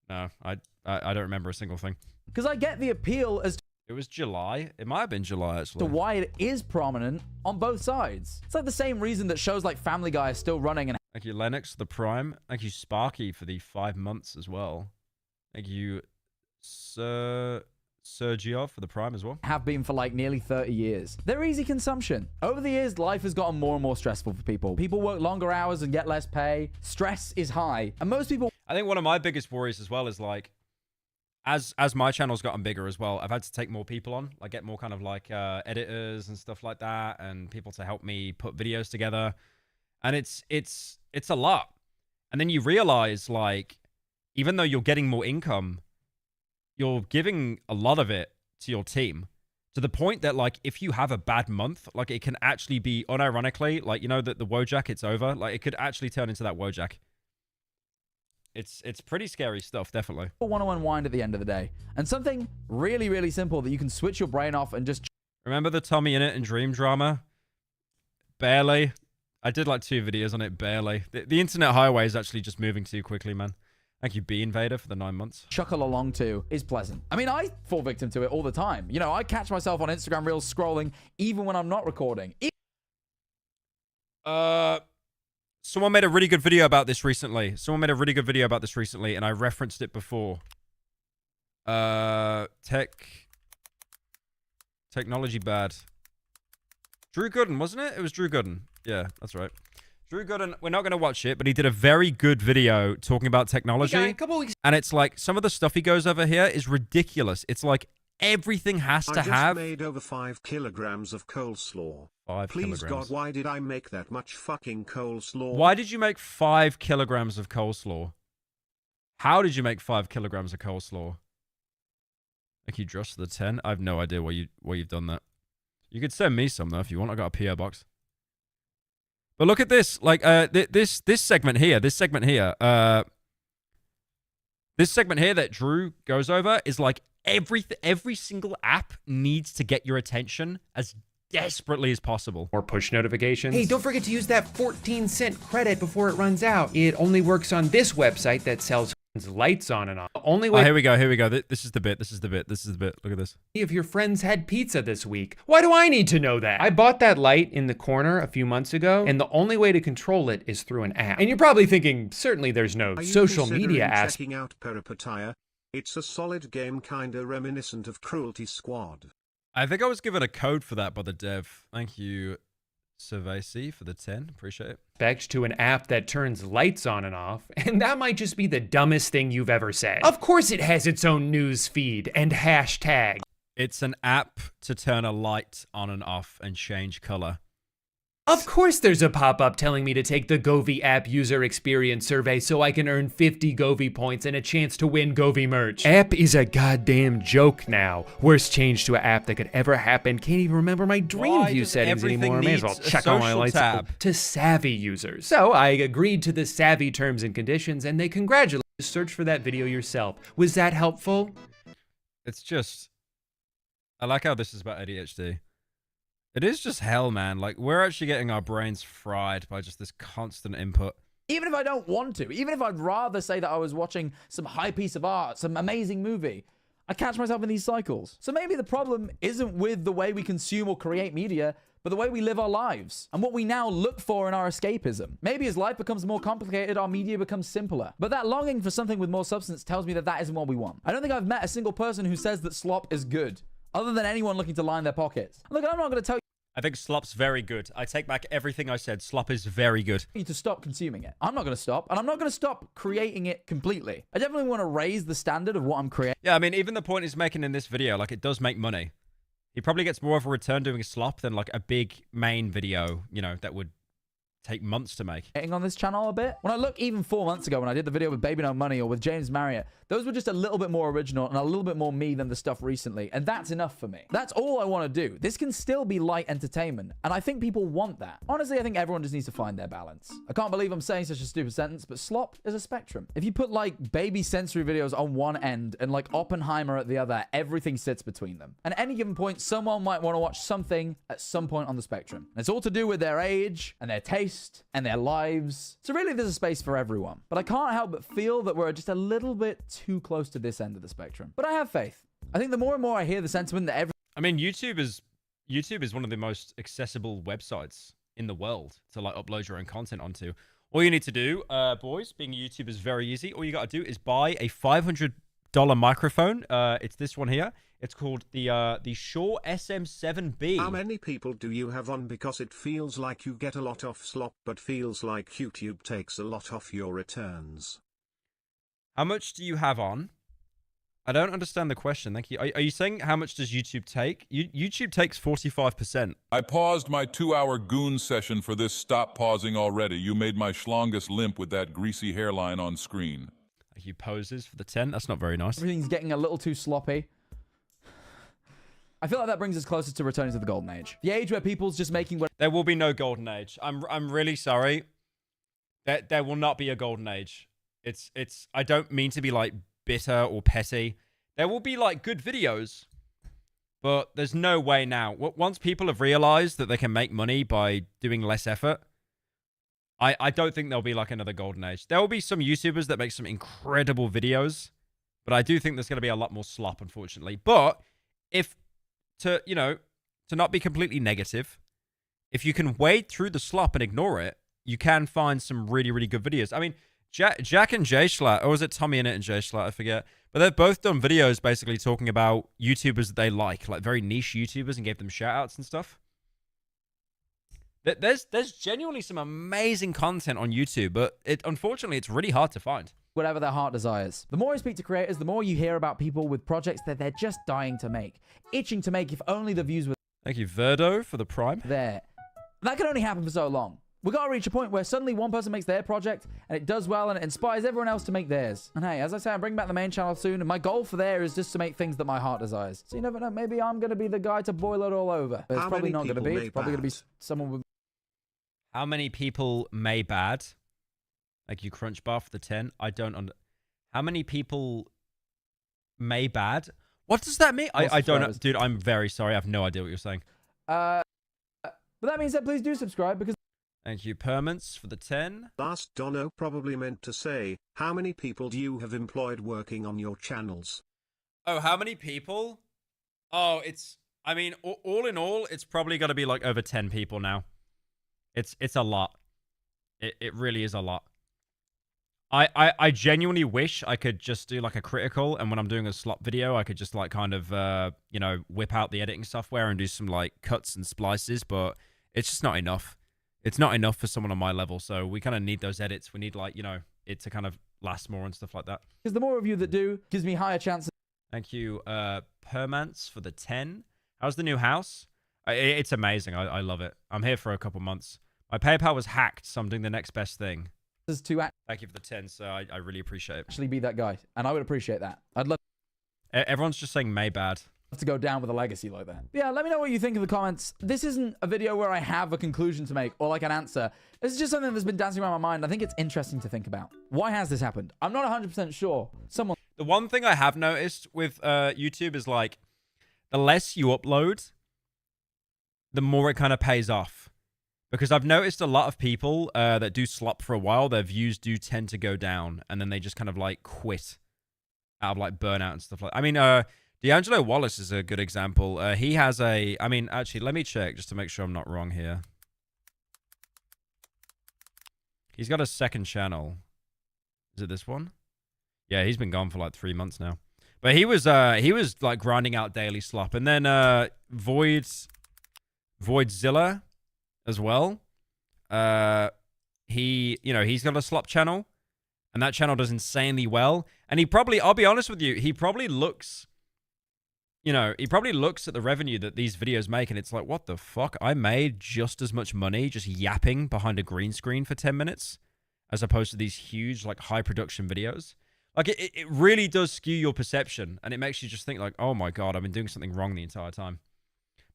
No, I don't remember a single thing. Because I get the appeal as It was July. It might have been July, actually. to why it is prominent on both sides. It's like the same reason that shows like Family Guy are still running and Thank you, Lennox, the Prime. Thank you, Sparky, for the 5 months as well. Thank you, Sergio, for the Prime as well. have been for like nearly 30 years. They're easy consumption. Over the years, life has gotten more and more stressful for people. People work longer hours and get less pay. Stress is high. And most people I think one of my biggest worries as well is like, as my channel's gotten bigger as well, I've had to take more people on, like get more kind of like editors and stuff like that, and people to help me put videos together. And it's a lot. And then you realize like, even though you're getting more income, you're giving a lot of it to your team, to the point that like, if you have a bad month, like it can actually be unironically, like, you know, that the Wojak, it's over. Like it could actually turn into that Wojak. It's pretty scary stuff, definitely. want to unwind at the end of the day. And something really, really simple that you can switch your brain off and just Remember the Tommy Innit and Dream drama? Barely. I did like 2 videos on it, barely. The internet highway is actually just moving too quickly, man. Thank you, B Invader, for the 9 months. chuckle along to is pleasant. I mean, I fall victim to it all the time. You know, I catch myself on Instagram Reels scrolling even when I'm not recording. Someone made a really good video about this recently. And I referenced it before. Technology bad. Drew Gooden, wasn't it? It was Drew Gooden. Yeah, that's right. Drew Gooden, we're not going to watch it, but he did a very good video talking about technology. Hey, a couple weeks and it's like, some of the stuff he goes over here is ridiculous. It's like, everything has to have... I just made over 5 kilograms of coleslaw. 5 Please kilograms. God, why did I make that much fucking coleslaw? Why did you make 5 kilograms of coleslaw? How did you make 5 kilograms of coleslaw? Thank you, Josh, for the 10. I have no idea why you've done that. You could send me some, though, if you want. I got a PO box. But look at this. Like, this segment here, this segment here that Drew goes over is like, every single app needs to get your attention as desperately as possible. more push notifications. Hey, don't forget to use that 14-cent credit before it runs out. It only works on this website that sells Lights on and off. only Oh, way here we go. This is the bit. Look at this. if your friends had pizza this week. Why do I need to know that? I bought that light in the corner a few months ago, and the only way to control it is through an app. And you're probably thinking, certainly there's no Are you social considering media aspect. checking out Peripataya? It's a solid game kinda reminiscent of Cruelty Squad. I think I was given a code for that by the dev. Thank you, Cervasi, for the 10. Appreciate it. To an app that turns lights on and off, and that might just be the dumbest thing you've ever said. Oh. Of course it has its own news feed and hashtag. It's an app to turn a light on and off and change color. Of course there's a pop-up telling me to take the Govi app user experience survey so I can earn 50 Govi points and a chance to win Govi merch. App is a goddamn joke now. Worst change to an app that could ever happen. Can't even remember my Why Dreamview does settings everything anymore. May as need well a check all my social lights. tab? To savvy users. So I agreed to the savvy terms and conditions and they congratulate you. Search for that video yourself. Was that helpful? It's just... I like how this is about ADHD. It is just hell, man. Like, we're actually getting our brains fried by just this constant input. Even if I don't want to, even if I'd rather say that I was watching some high piece of art, some amazing movie, I catch myself in these cycles. So maybe the problem isn't with the way we consume or create media, but the way we live our lives and what we now look for in our escapism. Maybe as life becomes more complicated, our media becomes simpler. But that longing for something with more substance tells me that that isn't what we want. I don't think I've met a single person who says that slop is good, other than anyone looking to line their pockets. Look, I'm not going to tell I think slop's very good. I take back everything I said. Slop is very good. you to stop consuming it. I'm not going to stop, and I'm not going to stop creating it completely. I definitely want to raise the standard of what I'm creating. Yeah, I mean, even the point he's making in this video, like, it does make money. He probably gets more of a return doing slop than, like, a big main video, you know, that would take months to make. On this channel a bit. When I look even 4 months ago when I did the video with Baby No Money or with James Marriott, those were just a little bit more original and a little bit more me than the stuff recently. And that's enough for me. That's all I want to do. This can still be light entertainment. And I think people want that. Honestly, I think everyone just needs to find their balance. I can't believe I'm saying such a stupid sentence, but slop is a spectrum. If you put like baby sensory videos on one end and like Oppenheimer at the other, everything sits between them. And at any given point, someone might want to watch something at some point on the spectrum. And it's all to do with their age and their taste and their lives. So really there's a space for everyone. But I can't help but feel that we're just a little bit too close to this end of the spectrum. But I have faith. I think the more and more I hear the sentiment that I mean, YouTube is one of the most accessible websites in the world to like upload your own content onto. All you need to do, boys, being a YouTuber is very easy. All you got to do is buy a $500 microphone. It's this one here. It's called the Shure SM7B. How many people do you have on? Because it feels like you get a lot off slop, but feels like YouTube takes a lot off your returns. How much do you have on? I don't understand the question. Thank you. Are you saying how much does YouTube take? YouTube takes 45%. I paused my 2-hour goon session for this. Stop pausing already. You made my schlongus limp with that greasy hairline on screen. Thank you, poses for the 10. That's not very nice. everything's getting a little too sloppy. I feel like that brings us closer to returning to the golden age. The age where people's just making what There will be no golden age. I'm really sorry. There will not be a golden age. It's I don't mean to be like bitter or petty. There will be like good videos, but there's no way now. Once people have realized that they can make money by doing less effort, I don't think there'll be like another golden age. There will be some YouTubers that make some incredible videos, but I do think there's going to be a lot more slop, unfortunately. But to not be completely negative, if you can wade through the slop and ignore it, you can find some really, really good videos. I mean, Jack and Jay Schlatt, or was it Tommy in it and Jay Schlatt? I forget. But they've both done videos basically talking about YouTubers that they like very niche YouTubers, and gave them shout outs and stuff. There's genuinely some amazing content on YouTube, but unfortunately it's really hard to find. Whatever their heart desires. The more I speak to creators, the more you hear about people with projects that they're just dying to make, itching to make if only the views were Thank you, Verdo, for the prime. there. That can only happen for so long. We got to reach a point where suddenly one person makes their project and it does well and it inspires everyone else to make theirs. And hey, as I say, I'm bringing back the main channel soon, and my goal for there is just to make things that my heart desires. So you never know, maybe I'm going to be the guy to boil it all over. But it's probably not going to be. It's probably going to be someone with... How many people may bad? Thank you, Crunch Bar, for the 10. I don't How many people may bad? What does that mean? I don't know. Dude, I'm very sorry. I have no idea what you're saying. But that means that please do subscribe, because... Thank you, Permance, for the 10. Last Dono probably meant to say, how many people do you have employed working on your channels? Oh, how many people? Oh, I mean, all in all, it's probably got to be like over 10 people now. It's a lot. It really is a lot. I genuinely wish I could just do like a critical, and when I'm doing a slop video, I could just like kind of, whip out the editing software and do some like cuts and splices, but it's just not enough. It's not enough for someone on my level, so we kind of need those edits. We need like, it to kind of last more and stuff like that. Because the more of you that do, gives me higher chances. Thank you, Permance, for the 10. How's the new house? It's amazing. I love it. I'm here for a couple months. My PayPal was hacked, so I'm doing the next best thing. Thank you for the 10, sir. I really appreciate it. Actually be that guy, and I would appreciate that. I'd love... Everyone's just saying May bad. To go down with a legacy like that. Yeah, let me know what you think in the comments. This isn't a video where I have a conclusion to make or like an answer. This is just something that's been dancing around my mind. I think it's interesting to think about. Why has this happened? I'm not 100% sure. The one thing I have noticed with YouTube is like, the less you upload, the more it kind of pays off. Because I've noticed a lot of people that do slop for a while, their views do tend to go down, and then they just kind of like quit out of like burnout and stuff like. I mean, D'Angelo Wallace is a good example. He has a. I mean, actually, let me check just to make sure I'm not wrong here. He's got a second channel. Is it this one? Yeah, he's been gone for like 3 months now. But he was like grinding out daily slop, and then Voidzilla as well. He's got a slop channel, and that channel does insanely well. And he probably, I'll be honest with you, he probably looks at the revenue that these videos make, and it's like, what the fuck? I made just as much money just yapping behind a green screen for 10 minutes as opposed to these huge, like, high production videos. Like, it really does skew your perception, and it makes you just think, like, oh my god, I've been doing something wrong the entire time.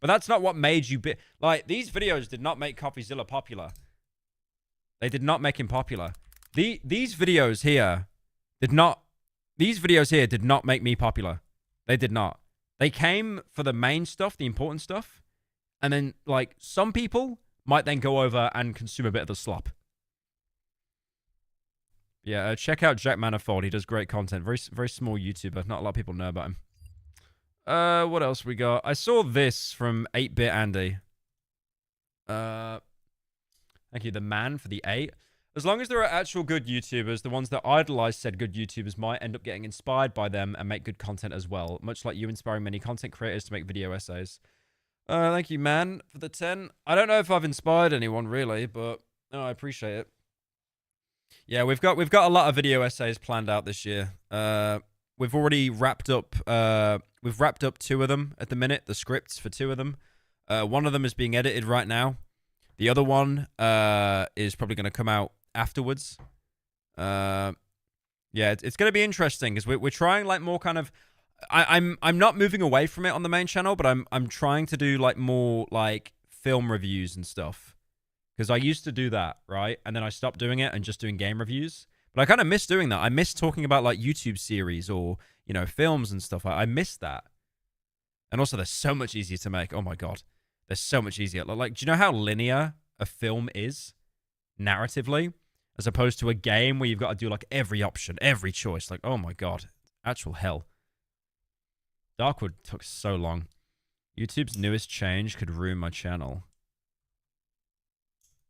But that's not what made you like, these videos did not make CoffeeZilla popular. They did not make him popular. These videos here did not make me popular. They did not. They came for the main stuff, the important stuff, and then, like, some people might then go over and consume a bit of the slop. Yeah, check out Jack Manifold. He does great content. Very, very small YouTuber. Not a lot of people know about him. What else we got? I saw this from 8-Bit Andy. Thank you, the man for the 8. As long as there are actual good YouTubers, the ones that idolize said good YouTubers might end up getting inspired by them and make good content as well. Much like you inspiring many content creators to make video essays. Thank you, man, for the 10. I don't know if I've inspired anyone, really, but no, I appreciate it. Yeah, we've got a lot of video essays planned out this year. We've already wrapped up. We've wrapped up 2 of them at the minute. The scripts for 2 of them. One of them is being edited right now. The other one is probably going to come out afterwards. Yeah, it's going to be interesting because we're trying like more kind of. I'm not moving away from it on the main channel, but I'm trying to do like more like film reviews and stuff. Because I used to do that, right? And then I stopped doing it and just doing game reviews. But I kind of miss doing that. I miss talking about like YouTube series or, films and stuff. I miss that. And also they're so much easier to make. Oh my god. They're so much easier. Like, do you know how linear a film is narratively? As opposed to a game where you've got to do like every option, every choice. Like, oh my god. Actual hell. Darkwood took so long. YouTube's newest change could ruin my channel.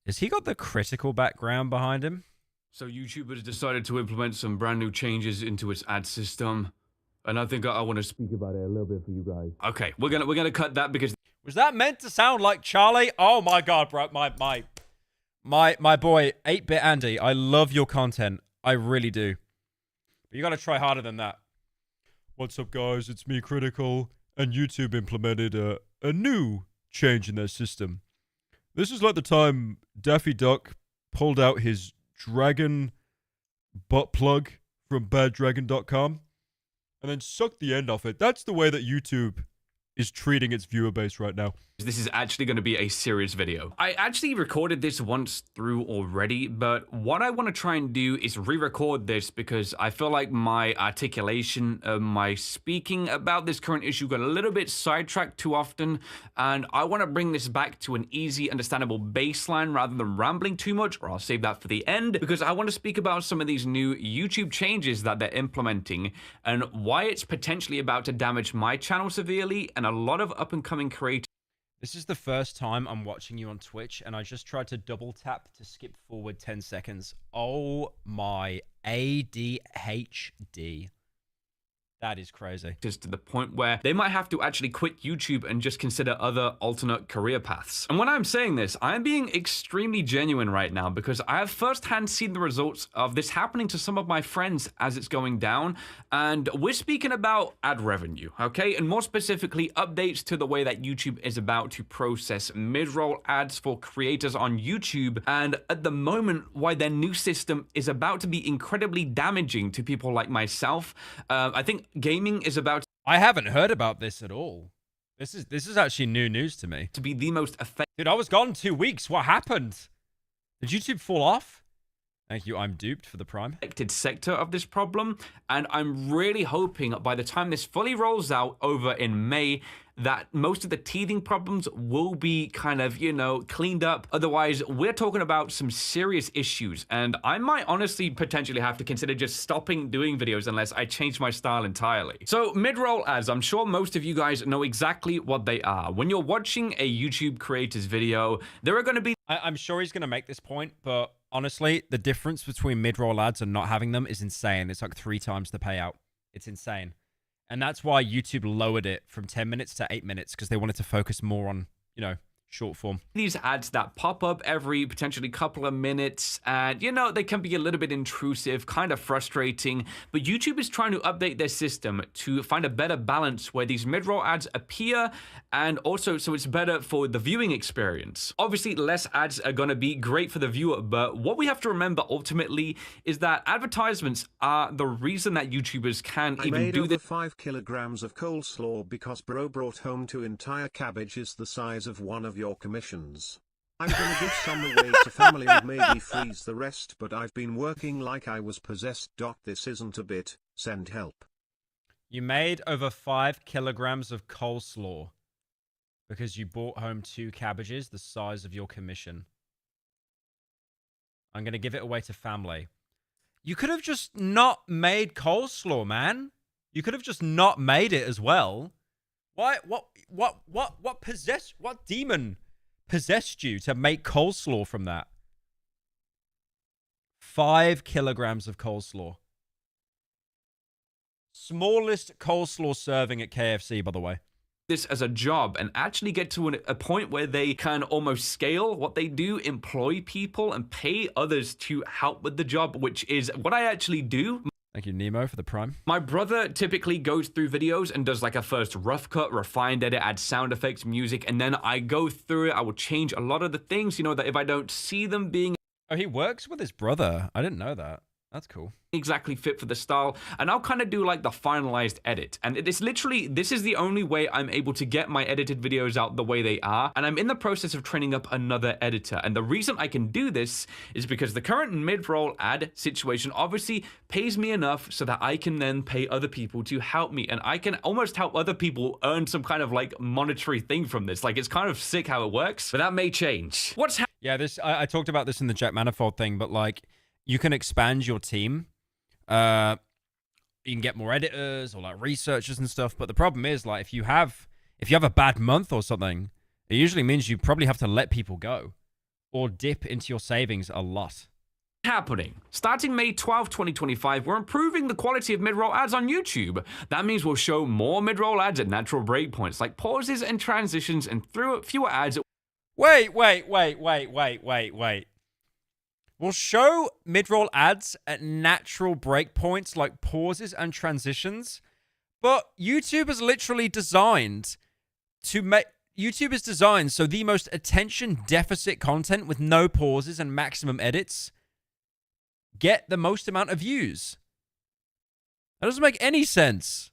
Has he got the critical background behind him? So YouTube has decided to implement some brand new changes into its ad system, and I think I want to speak about it a little bit for you guys. Okay, we're gonna cut that because was that meant to sound like Charlie? Oh my god, bro, my boy, 8-Bit Andy. I love your content, I really do. But you gotta try harder than that. What's up, guys? It's me, Critical, and YouTube implemented a new change in their system. This is like the time Daffy Duck pulled out his dragon butt plug from baddragon.com and then sucked the end off it. That's the way that YouTube is treating its viewer base right now. This is actually going to be a serious video. I actually recorded this once through already, but what I want to try and do is re-record this because I feel like my articulation, my speaking about this current issue got a little bit sidetracked too often, and I want to bring this back to an easy, understandable baseline rather than rambling too much, or I'll save that for the end, because I want to speak about some of these new YouTube changes that they're implementing and why it's potentially about to damage my channel severely and a lot of up-and-coming creators. This is the first time I'm watching you on Twitch, and I just tried to double tap to skip forward 10 seconds. Oh my ADHD. That is crazy. Just to the point where they might have to actually quit YouTube and just consider other alternate career paths. And when I'm saying this, I'm being extremely genuine right now because I have firsthand seen the results of this happening to some of my friends as it's going down. And we're speaking about ad revenue, okay? And more specifically, updates to the way that YouTube is about to process mid-roll ads for creators on YouTube. And at the moment, why their new system is about to be incredibly damaging to people like myself. I think gaming is about I haven't heard about this at all. This is actually new news to me. To be the most effective. Dude, I was gone 2 weeks. What happened? Did YouTube fall off? Thank you. I'm duped for the prime. Sector of this problem, and I'm really hoping by the time this fully rolls out over in May that most of the teething problems will be kind of, you know, cleaned up. Otherwise, we're talking about some serious issues, and I might honestly potentially have to consider just stopping doing videos unless I change my style entirely. So mid-roll ads, I'm sure most of you guys know exactly what they are. When you're watching a YouTube creator's video, there are going to be... I'm sure he's going to make this point, but honestly, the difference between mid-roll ads and not having them is insane. It's like 3 times the payout. It's insane. And that's why YouTube lowered it from 10 minutes to 8 minutes, because they wanted to focus more on, you know, short form. These ads that pop up every potentially couple of minutes, and you know, they can be a little bit intrusive, kind of frustrating, but YouTube is trying to update their system to find a better balance where these mid-roll ads appear, and also so it's better for the viewing experience. Obviously, less ads are going to be great for the viewer, but what we have to remember ultimately is that advertisements are the reason that YouTubers can even do this. 5 kilograms of coleslaw because bro brought home 2 entire cabbages the size of one of your commissions. I'm gonna give some away to family and maybe freeze the rest, but I've been working like I was possessed. This isn't a bit. Send help. You made over 5 kilograms of coleslaw because you brought home 2 cabbages the size of your commission. I'm gonna give it away to family. You could have just not made coleslaw, man. You could have just not made it as well. Why? What demon possessed you to make coleslaw from that? 5 kilograms of coleslaw. Smallest coleslaw serving at KFC, by the way. This as a job and actually get to a point where they can almost scale what they do, employ people and pay others to help with the job, which is what I actually do. Thank you, Nemo, for the prime. My brother typically goes through videos and does like a first rough cut, refined edit, add sound effects, music, and then I go through it. I will change a lot of the things, you know, that if I don't see them being... Oh, he works with his brother. I didn't know that. That's cool. Exactly fit for the style, and I'll kind of do like the finalized edit, and it is literally, this is the only way I'm able to get my edited videos out the way they are, and I'm in the process of training up another editor, and the reason I can do this is because the current mid-roll ad situation obviously pays me enough so that I can then pay other people to help me, and I can almost help other people earn some kind of like monetary thing from this. Like, it's kind of sick how it works, but that may change. Yeah, this I talked about this in the Jack Manifold thing, but like, you can expand your team. You can get more editors or like researchers and stuff. But the problem is, like, if you have a bad month or something, it usually means you probably have to let people go or dip into your savings a lot. Happening. Starting May 12, 2025, we're improving the quality of mid-roll ads on YouTube. That means we'll show more mid-roll ads at natural breakpoints, like pauses and transitions, and fewer ads. Wait. We'll show mid-roll ads at natural breakpoints like pauses and transitions, but YouTube is literally designed to make... YouTube is designed so the most attention deficit content with no pauses and maximum edits get the most amount of views. That doesn't make any sense.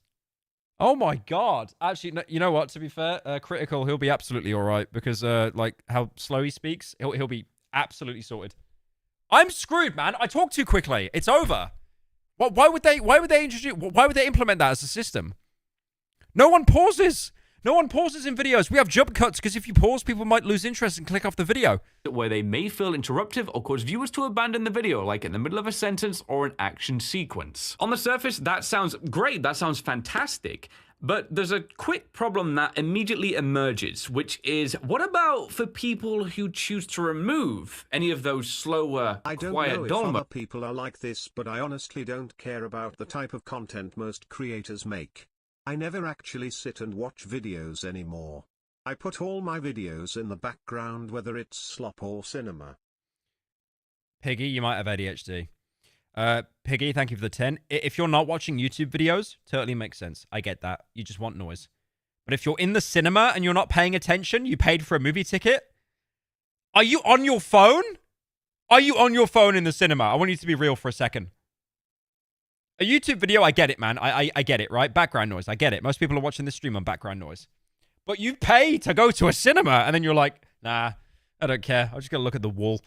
Oh my God. Actually, no, you know what? To be fair, Critical, he'll be absolutely all right because like how slow he speaks, he'll be absolutely sorted. I'm screwed, man. I talk too quickly. It's over. Why would they implement that as a system? No one pauses. No one pauses in videos. We have jump cuts because if you pause, people might lose interest and click off the video. Where they may feel interruptive or cause viewers to abandon the video, like in the middle of a sentence or an action sequence. On the surface, that sounds great. That sounds fantastic. But there's a quick problem that immediately emerges, which is, what about for people who choose to remove any of those slower, I don't quiet, know if dull other people are like this, but I honestly don't care about the type of content most creators make. I never actually sit and watch videos anymore. I put all my videos in the background, whether it's slop or cinema. Piggy, you might have ADHD. Piggy, thank you for the 10. If you're not watching YouTube videos, totally makes sense. I get that. You just want noise. But if you're in the cinema and you're not paying attention, you paid for a movie ticket. Are you on your phone? Are you on your phone in the cinema? I want you to be real for a second. A YouTube video, I get it, man. I get it, right? Background noise, I get it. Most people are watching this stream on background noise. But you pay to go to a cinema, and then you're like, nah, I don't care. I'm just going to look at the wall.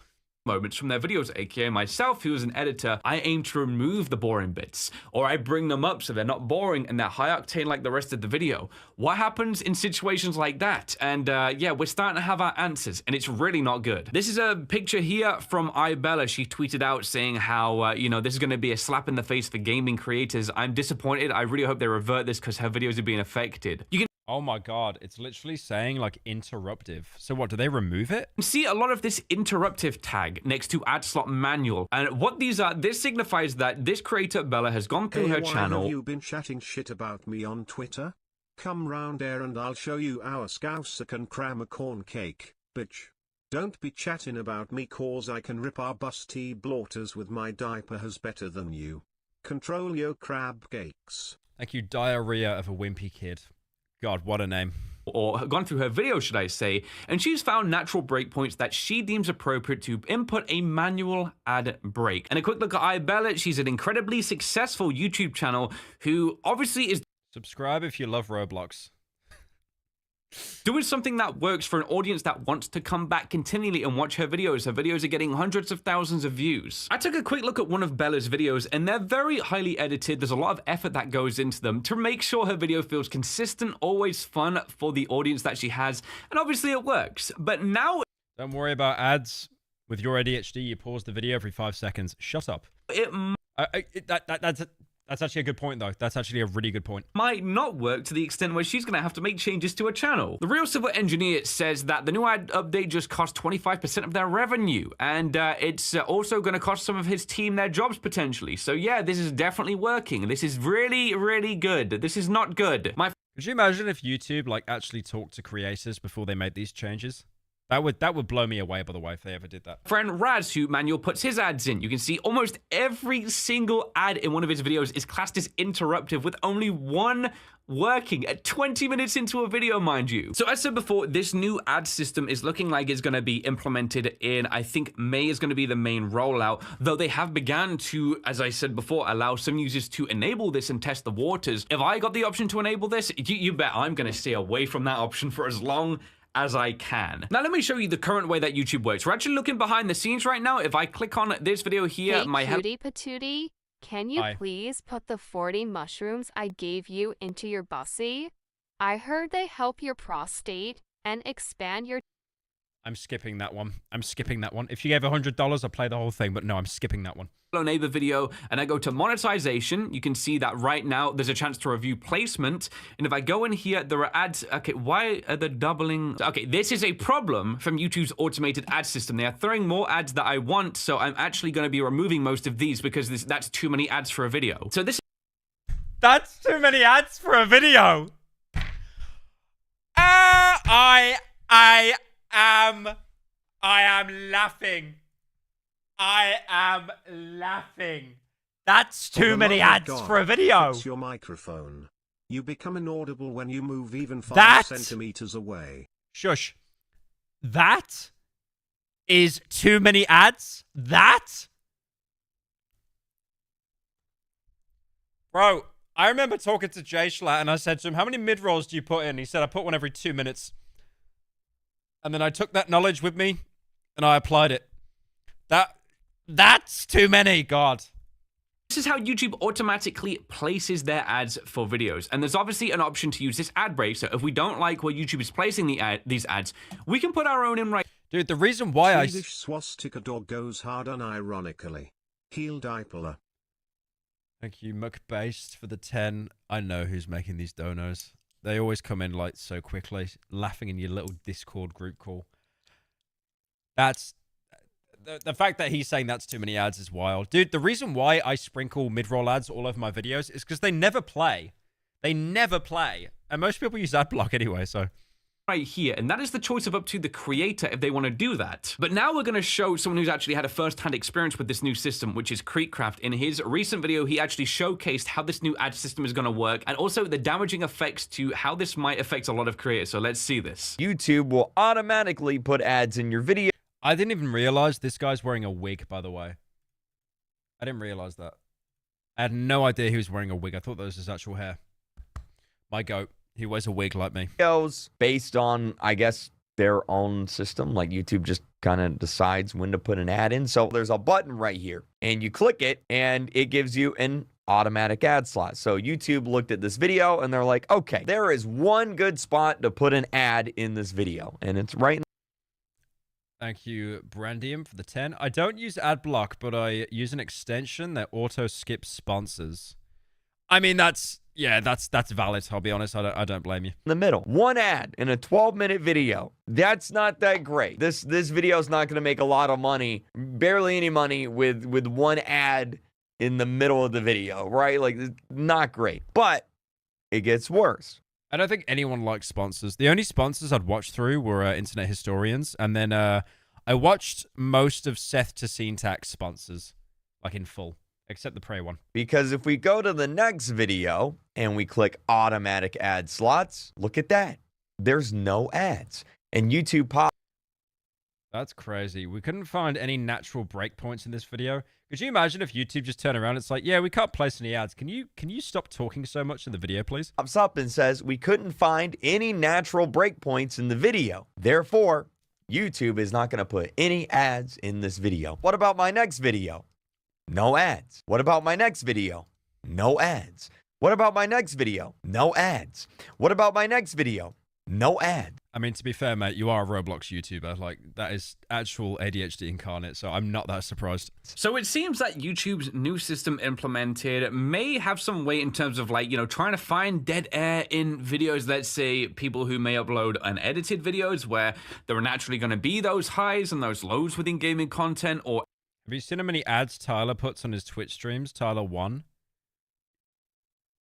moments from their videos, aka myself, who is an editor, I aim to remove the boring bits, or I bring them up so they're not boring and they're high octane like the rest of the video. What happens in situations like that? And yeah, we're starting to have our answers, and it's really not good. This is a picture here from Ibella. She tweeted out saying how, you know, this is going to be a slap in the face for gaming creators. I'm disappointed. I really hope they revert this because her videos are being affected. You can Oh my god, it's literally saying like interruptive. So what, do they remove it? see a lot of this interruptive tag next to ad slot manual. And what these are, this signifies that this creator, Bella, has gone through her why channel. Have you been chatting shit about me on Twitter? Come round here and I'll show you our Scouser can cram a corn cake, bitch. Don't be chatting about me cause I can rip our busty bloaters with my diaper has better than you. Control your crab cakes. Thank you, Diarrhea of a Wimpy Kid. God, what a name. Or gone through her video, should I say, and she's found natural breakpoints that she deems appropriate to input a manual ad break. And a quick look at Ibella, she's an incredibly successful YouTube channel who obviously is Subscribe if you love Roblox. doing something that works for an audience that wants to come back continually and watch her videos. Her videos are getting hundreds of thousands of views. I took a quick look at one of Bella's videos, and they're very highly edited. There's a lot of effort that goes into them to make sure her video feels consistent, always fun for the audience that she has, and obviously it works. But now... Don't worry about ads. With your ADHD, you pause the video every 5 seconds. Shut up. That's actually a good point, though. That's actually a really good point. Might not work to the extent where she's going to have to make changes to her channel. The Real Civil Engineer says that the new ad update just cost 25% of their revenue, and it's also going to cost some of his team their jobs potentially. So yeah, this is definitely working. This is really, really good. This is not good. Could you imagine if YouTube like actually talked to creators before they made these changes? That would blow me away, by the way, if they ever did that. Friend Raz, who Manuel puts his ads in, you can see almost every single ad in one of his videos is classed as interruptive, with only one working at 20 minutes into a video, mind you. So as said before, this new ad system is looking like it's going to be implemented in, I think May is going to be the main rollout, though they have begun to, as I said before, allow some users to enable this and test the waters. If I got the option to enable this, you bet I'm going to stay away from that option for as long as I can. Now let me show you the current way that YouTube works. We're actually looking behind the scenes right now. If I click on this video here, hey, cutie patootie, can you please put the 40 mushrooms I gave you into your bussy? I heard they help your prostate and expand your... I'm skipping that one. I'm skipping that one. If you gave $100, I'll play the whole thing, but no, I'm skipping that one. Hello Neighbor video, and I go to monetization. You can see that right now there's a chance to review placement, and if I go in here, there are ads. Okay, why are they doubling? Okay, this is a problem from YouTube's automated ad system. They are throwing more ads that I want, so I'm actually going to be removing most of these because that's too many ads for a video. So this... That's too many ads for a video! I am laughing. I am laughing. That's too many ads for a video. Fix your microphone. You become inaudible when you move even 5 centimeters away. Shush. That is too many ads? That? Bro, I remember talking to Jay Schlatt and I said to him, how many mid-rolls do you put in? He said, I put one every 2 minutes. And then I took that knowledge with me and I applied it. That's too many, God. This is how YouTube automatically places their ads for videos. And there's obviously an option to use this ad break. So if we don't like where YouTube is placing these ads, we can put our own in right. Dude, the reason why Swedish swastika dog goes hard unironically. Heel diaper. Thank you, Muckbased, for the 10. I know who's making these donos. They always come in like so quickly, laughing in your little Discord group call. That's... The fact that he's saying that's too many ads is wild. Dude, the reason why I sprinkle mid-roll ads all over my videos is because they never play. They never play. And most people use ad block anyway, so... Right here, and that is the choice of up to the creator if they want to do that. But now we're going to show someone who's actually had a first-hand experience with this new system, which is Creekcraft. In his recent video, he actually showcased how this new ad system is going to work, and also the damaging effects to how this might affect a lot of creators. So let's see this. YouTube will automatically put ads in your video. I didn't even realize this guy's wearing a wig, by the way. I didn't realize that. I had no idea he was wearing a wig. I thought that was his actual hair. My goat. He wears a wig like me. Videos based on, I guess, their own system. Like YouTube just kind of decides when to put an ad in. So there's a button right here and you click it and it gives you an automatic ad slot. So YouTube looked at this video and they're like, okay, there is one good spot to put an ad in this video. And it's right in. Thank you, Brandium, for the 10. I don't use ad block, but I use an extension that auto skips sponsors. I mean, that's valid. I'll be honest. I don't blame you. In the middle, one ad in a 12-minute video. That's not that great. This video is not going to make a lot of money, barely any money with one ad in the middle of the video, right? Like, not great. But it gets worse. I don't think anyone likes sponsors. The only sponsors I'd watch through were internet historians, and then I watched most of Seth to Syntax sponsors, like in full. Except the Prey one. Because if we go to the next video and we click automatic ad slots, look at that. There's no ads. And YouTube pop. That's crazy. We couldn't find any natural breakpoints in this video. Could you imagine if YouTube just turned around and it's like, yeah, we can't place any ads. Can you stop talking so much in the video, please? Pops up and says we couldn't find any natural breakpoints in the video. Therefore, YouTube is not going to put any ads in this video. What about my next video? No ads. What about my next video? No ads. What about my next video? No ads. What about my next video? No ad. I mean, to be fair, mate, you are a Roblox YouTuber. Like, that is actual ADHD incarnate, so I'm not that surprised. So it seems that YouTube's new system implemented may have some weight in terms of, like, you know, trying to find dead air in videos. Let's say people who may upload unedited videos where there are naturally going to be those highs and those lows within gaming content. Or have you seen how many ads Tyler puts on his Twitch streams? Tyler 1.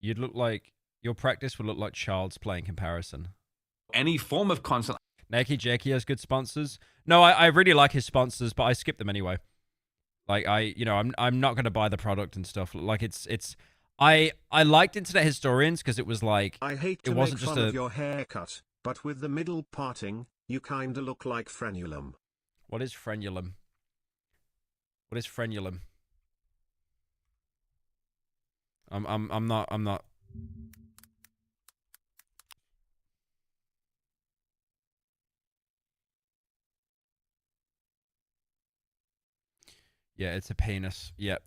You'd look like, your practice would look like Child's Play in comparison. Any form of content. Nakey Jakey has good sponsors. No, I really like his sponsors, but I skip them anyway. Like, I'm not going to buy the product and stuff. Like, I liked Internet Historians because it was like, I hate to it wasn't make just fun of your haircut, but with the middle parting, you kinda look like frenulum. What is frenulum? What is frenulum? I'm not. Yeah, it's a penis. Yeah,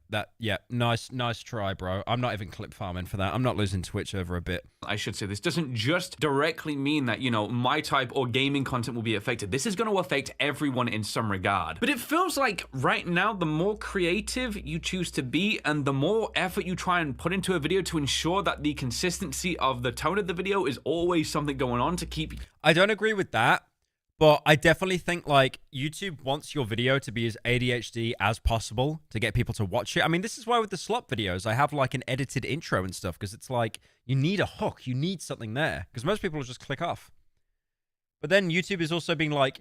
nice try, bro. I'm not even clip farming for that. I'm not losing Twitch over a bit. I should say this doesn't just directly mean that, you know, my type or gaming content will be affected. This is going to affect everyone in some regard. But it feels like right now, the more creative you choose to be and the more effort you try and put into a video to ensure that the consistency of the tone of the video is always something going on to keep. I don't agree with that. But I definitely think, like, YouTube wants your video to be as ADHD as possible to get people to watch it. I mean, this is why with the slop videos, I have, like, an edited intro and stuff, because it's like, you need a hook. You need something there, because most people will just click off. But then YouTube is also being like,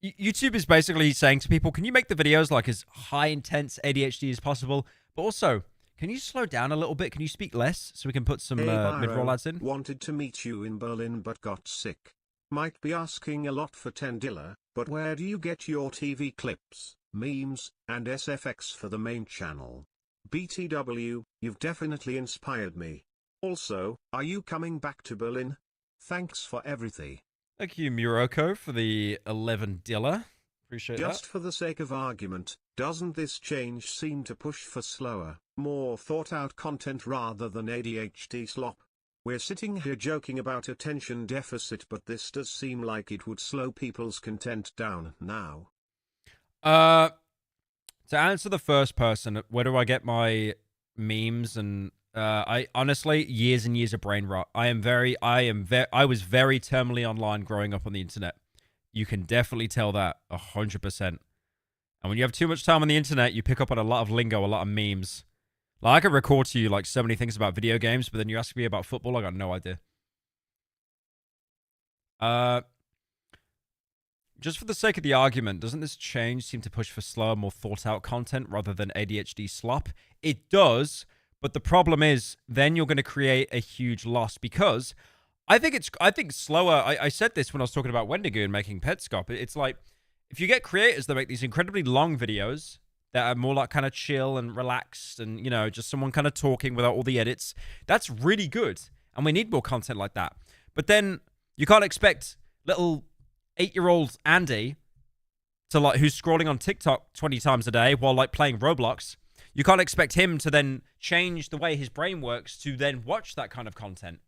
YouTube is basically saying to people, can you make the videos, like, as high-intense ADHD as possible? But also, can you slow down a little bit? Can you speak less so we can put some mid-roll ads in? Wanted to meet you in Berlin but got sick. Might be asking a lot for $10, but where do you get your TV clips, memes, and SFX for the main channel? BTW, you've definitely inspired me. Also, are you coming back to Berlin? Thanks for everything. Thank you, Muroko, for the 11 $. Appreciate that. Just for the sake of argument, doesn't this change seem to push for slower, more thought-out content rather than ADHD slop? We're sitting here joking about attention deficit, but this does seem like it would slow people's content down now. To answer the first person, where do I get my memes? And I honestly, years and years of brain rot. I was very terminally online growing up on the internet. You can definitely tell that 100%. And when you have too much time on the internet, you pick up on a lot of lingo, a lot of memes. Like, I could record to you, like, so many things about video games, but then you ask me about football, I got no idea. Just for the sake of the argument, doesn't this change seem to push for slower, more thought-out content rather than ADHD slop? It does, but the problem is, then you're going to create a huge loss, because I think slower. I said this when I was talking about Wendigo and making Petscop. It's like, if you get creators that make these incredibly long videos that are more like kind of chill and relaxed and, you know, just someone kind of talking without all the edits, that's really good. And we need more content like that. But then you can't expect little 8-year-old Andy to like who's scrolling on TikTok 20 times a day while like playing Roblox. You can't expect him to then change the way his brain works to then watch that kind of content.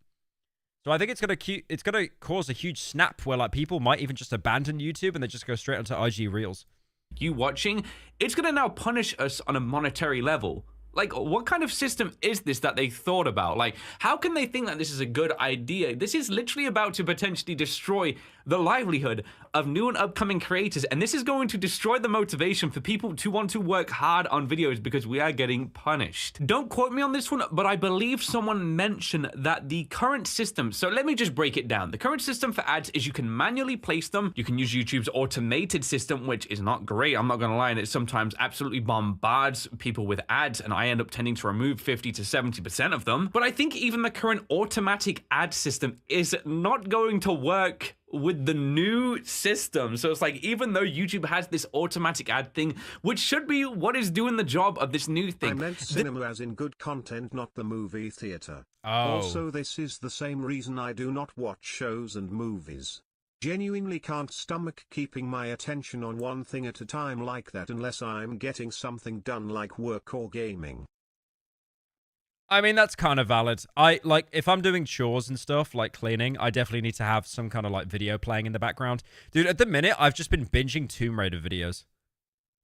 So I think it's gonna cause a huge snap where like people might even just abandon YouTube and they just go straight onto IG Reels. You watching, it's gonna now punish us on a monetary level. Like, what kind of system is this that they thought about? Like, how can they think that this is a good idea? This is literally about to potentially destroy the livelihood of new and upcoming creators, and this is going to destroy the motivation for people to want to work hard on videos because we are getting punished. Don't quote me on this one, but I believe someone mentioned that the current system, so let me just break it down. The current system for ads is you can manually place them. You can use YouTube's automated system, which is not great, I'm not gonna lie, and it sometimes absolutely bombards people with ads, and I end up tending to remove 50 to 70% of them. But I think even the current automatic ad system is not going to work with the new system. So it's like, even though YouTube has this automatic ad thing, which should be what is doing the job of this new thing. I meant cinema as in good content, not the movie theater. Oh. Also, this is the same reason I do not watch shows and movies. Genuinely can't stomach keeping my attention on one thing at a time like that unless I'm getting something done like work or gaming. I mean, that's kind of valid. Like, if I'm doing chores and stuff, like cleaning, I definitely need to have some kind of, like, video playing in the background. Dude, at the minute, I've just been binging Tomb Raider videos.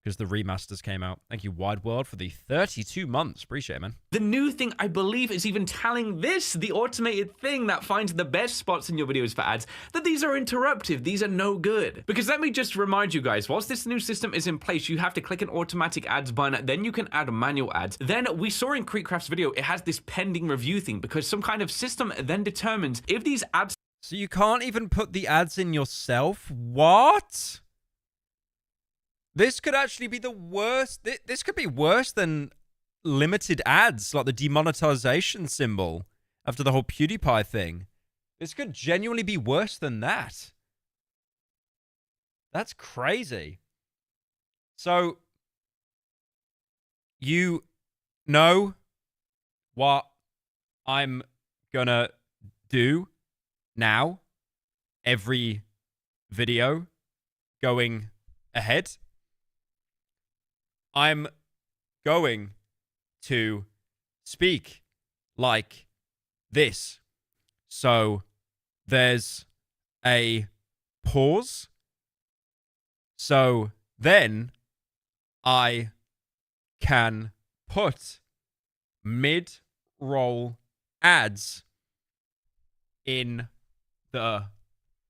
Because the remasters came out. Thank you, Wide World, for the 32 months. Appreciate it, man. The new thing, I believe, is even telling this, the automated thing that finds the best spots in your videos for ads, that these are interruptive, these are no good. Because let me just remind you guys, whilst this new system is in place, you have to click an automatic ads button, then you can add manual ads. Then we saw in Creekcraft's video, it has this pending review thing, because some kind of system then determines if these ads... So you can't even put the ads in yourself? What? This could actually be the worst. This could be worse than limited ads, like the demonetization symbol after the whole PewDiePie thing. This could genuinely be worse than that. That's crazy. So, you know what I'm gonna do now? Every video going ahead? I'm going to speak like this. So there's a pause. So then I can put mid-roll ads in the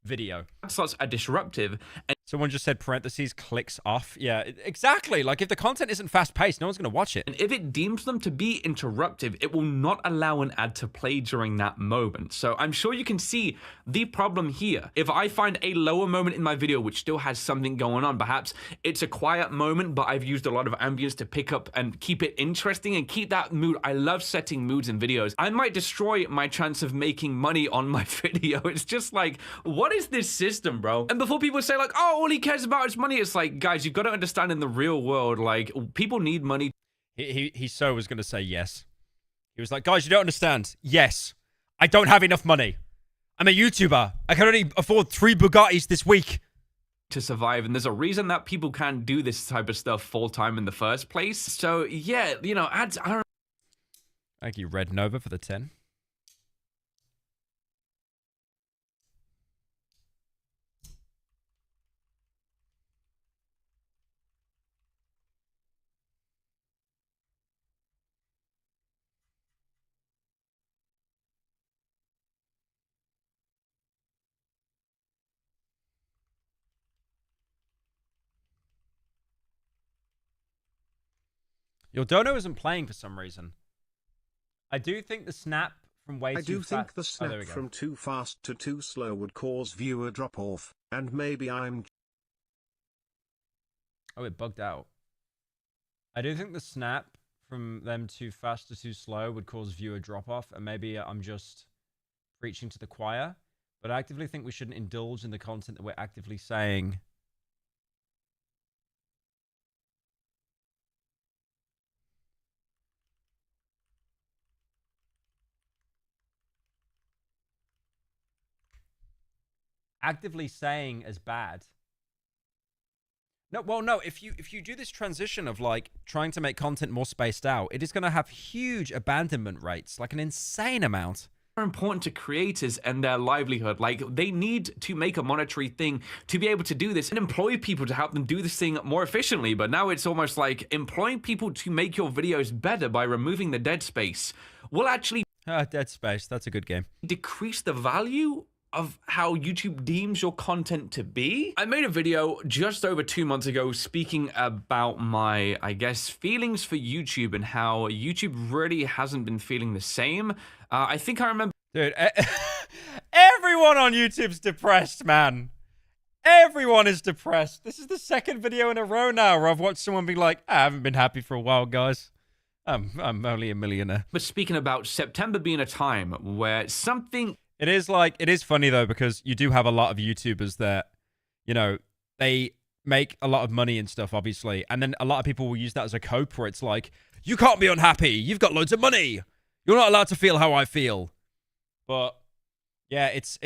video. Slots are disruptive. And someone just said parentheses clicks off. Yeah, exactly. Like if the content isn't fast paced, no one's going to watch it. And if it deems them to be interruptive, it will not allow an ad to play during that moment. So I'm sure you can see the problem here. If I find a lower moment in my video which still has something going on, perhaps it's a quiet moment, but I've used a lot of ambience to pick up and keep it interesting and keep that mood. I love setting moods in videos. I might destroy my chance of making money on my video. It's just like, what is this system, bro? And before people say like, oh, all he cares about is money, it's like, guys, you've got to understand in the real world, like, people need money. He so was going to say yes. He was like, guys, you don't understand. Yes, I don't have enough money. I'm a YouTuber. I can only afford 3 Bugattis this week to survive, and there's a reason that people can't do this type of stuff full-time in the first place. So, yeah, you know, ads, I don't... Thank you, Red Nova, for the 10. Your dono isn't playing for some reason. I do think the snap from way too fast... I do think the snap from too fast to too slow would cause viewer drop-off, and maybe I'm... Oh, it bugged out. I do think the snap from them too fast to too slow would cause viewer drop-off, and maybe I'm just preaching to the choir, but I actively think we shouldn't indulge in the content that we're actively saying... actively saying as bad. No, well, no. If you do this transition of like trying to make content more spaced out, it is going to have huge abandonment rates, like an insane amount. Important to creators and their livelihood. Like, they need to make a monetary thing to be able to do this and employ people to help them do this thing more efficiently. But now it's almost like employing people to make your videos better by removing the dead space will actually Dead Space, that's a good game. Decrease the value of how YouTube deems your content to be. I made a video just over 2 months ago speaking about my, I guess, feelings for YouTube and how YouTube really hasn't been feeling the same. I think I remember... Dude, everyone on YouTube's depressed, man. Everyone is depressed. This is the second video in a row now where I've watched someone be like, I haven't been happy for a while, guys. I'm only a millionaire. But speaking about September being a time where something... It is funny, though, because you do have a lot of YouTubers that, you know, they make a lot of money and stuff, obviously. And then a lot of people will use that as a cope where it's like, you can't be unhappy. You've got loads of money. You're not allowed to feel how I feel. But yeah, it's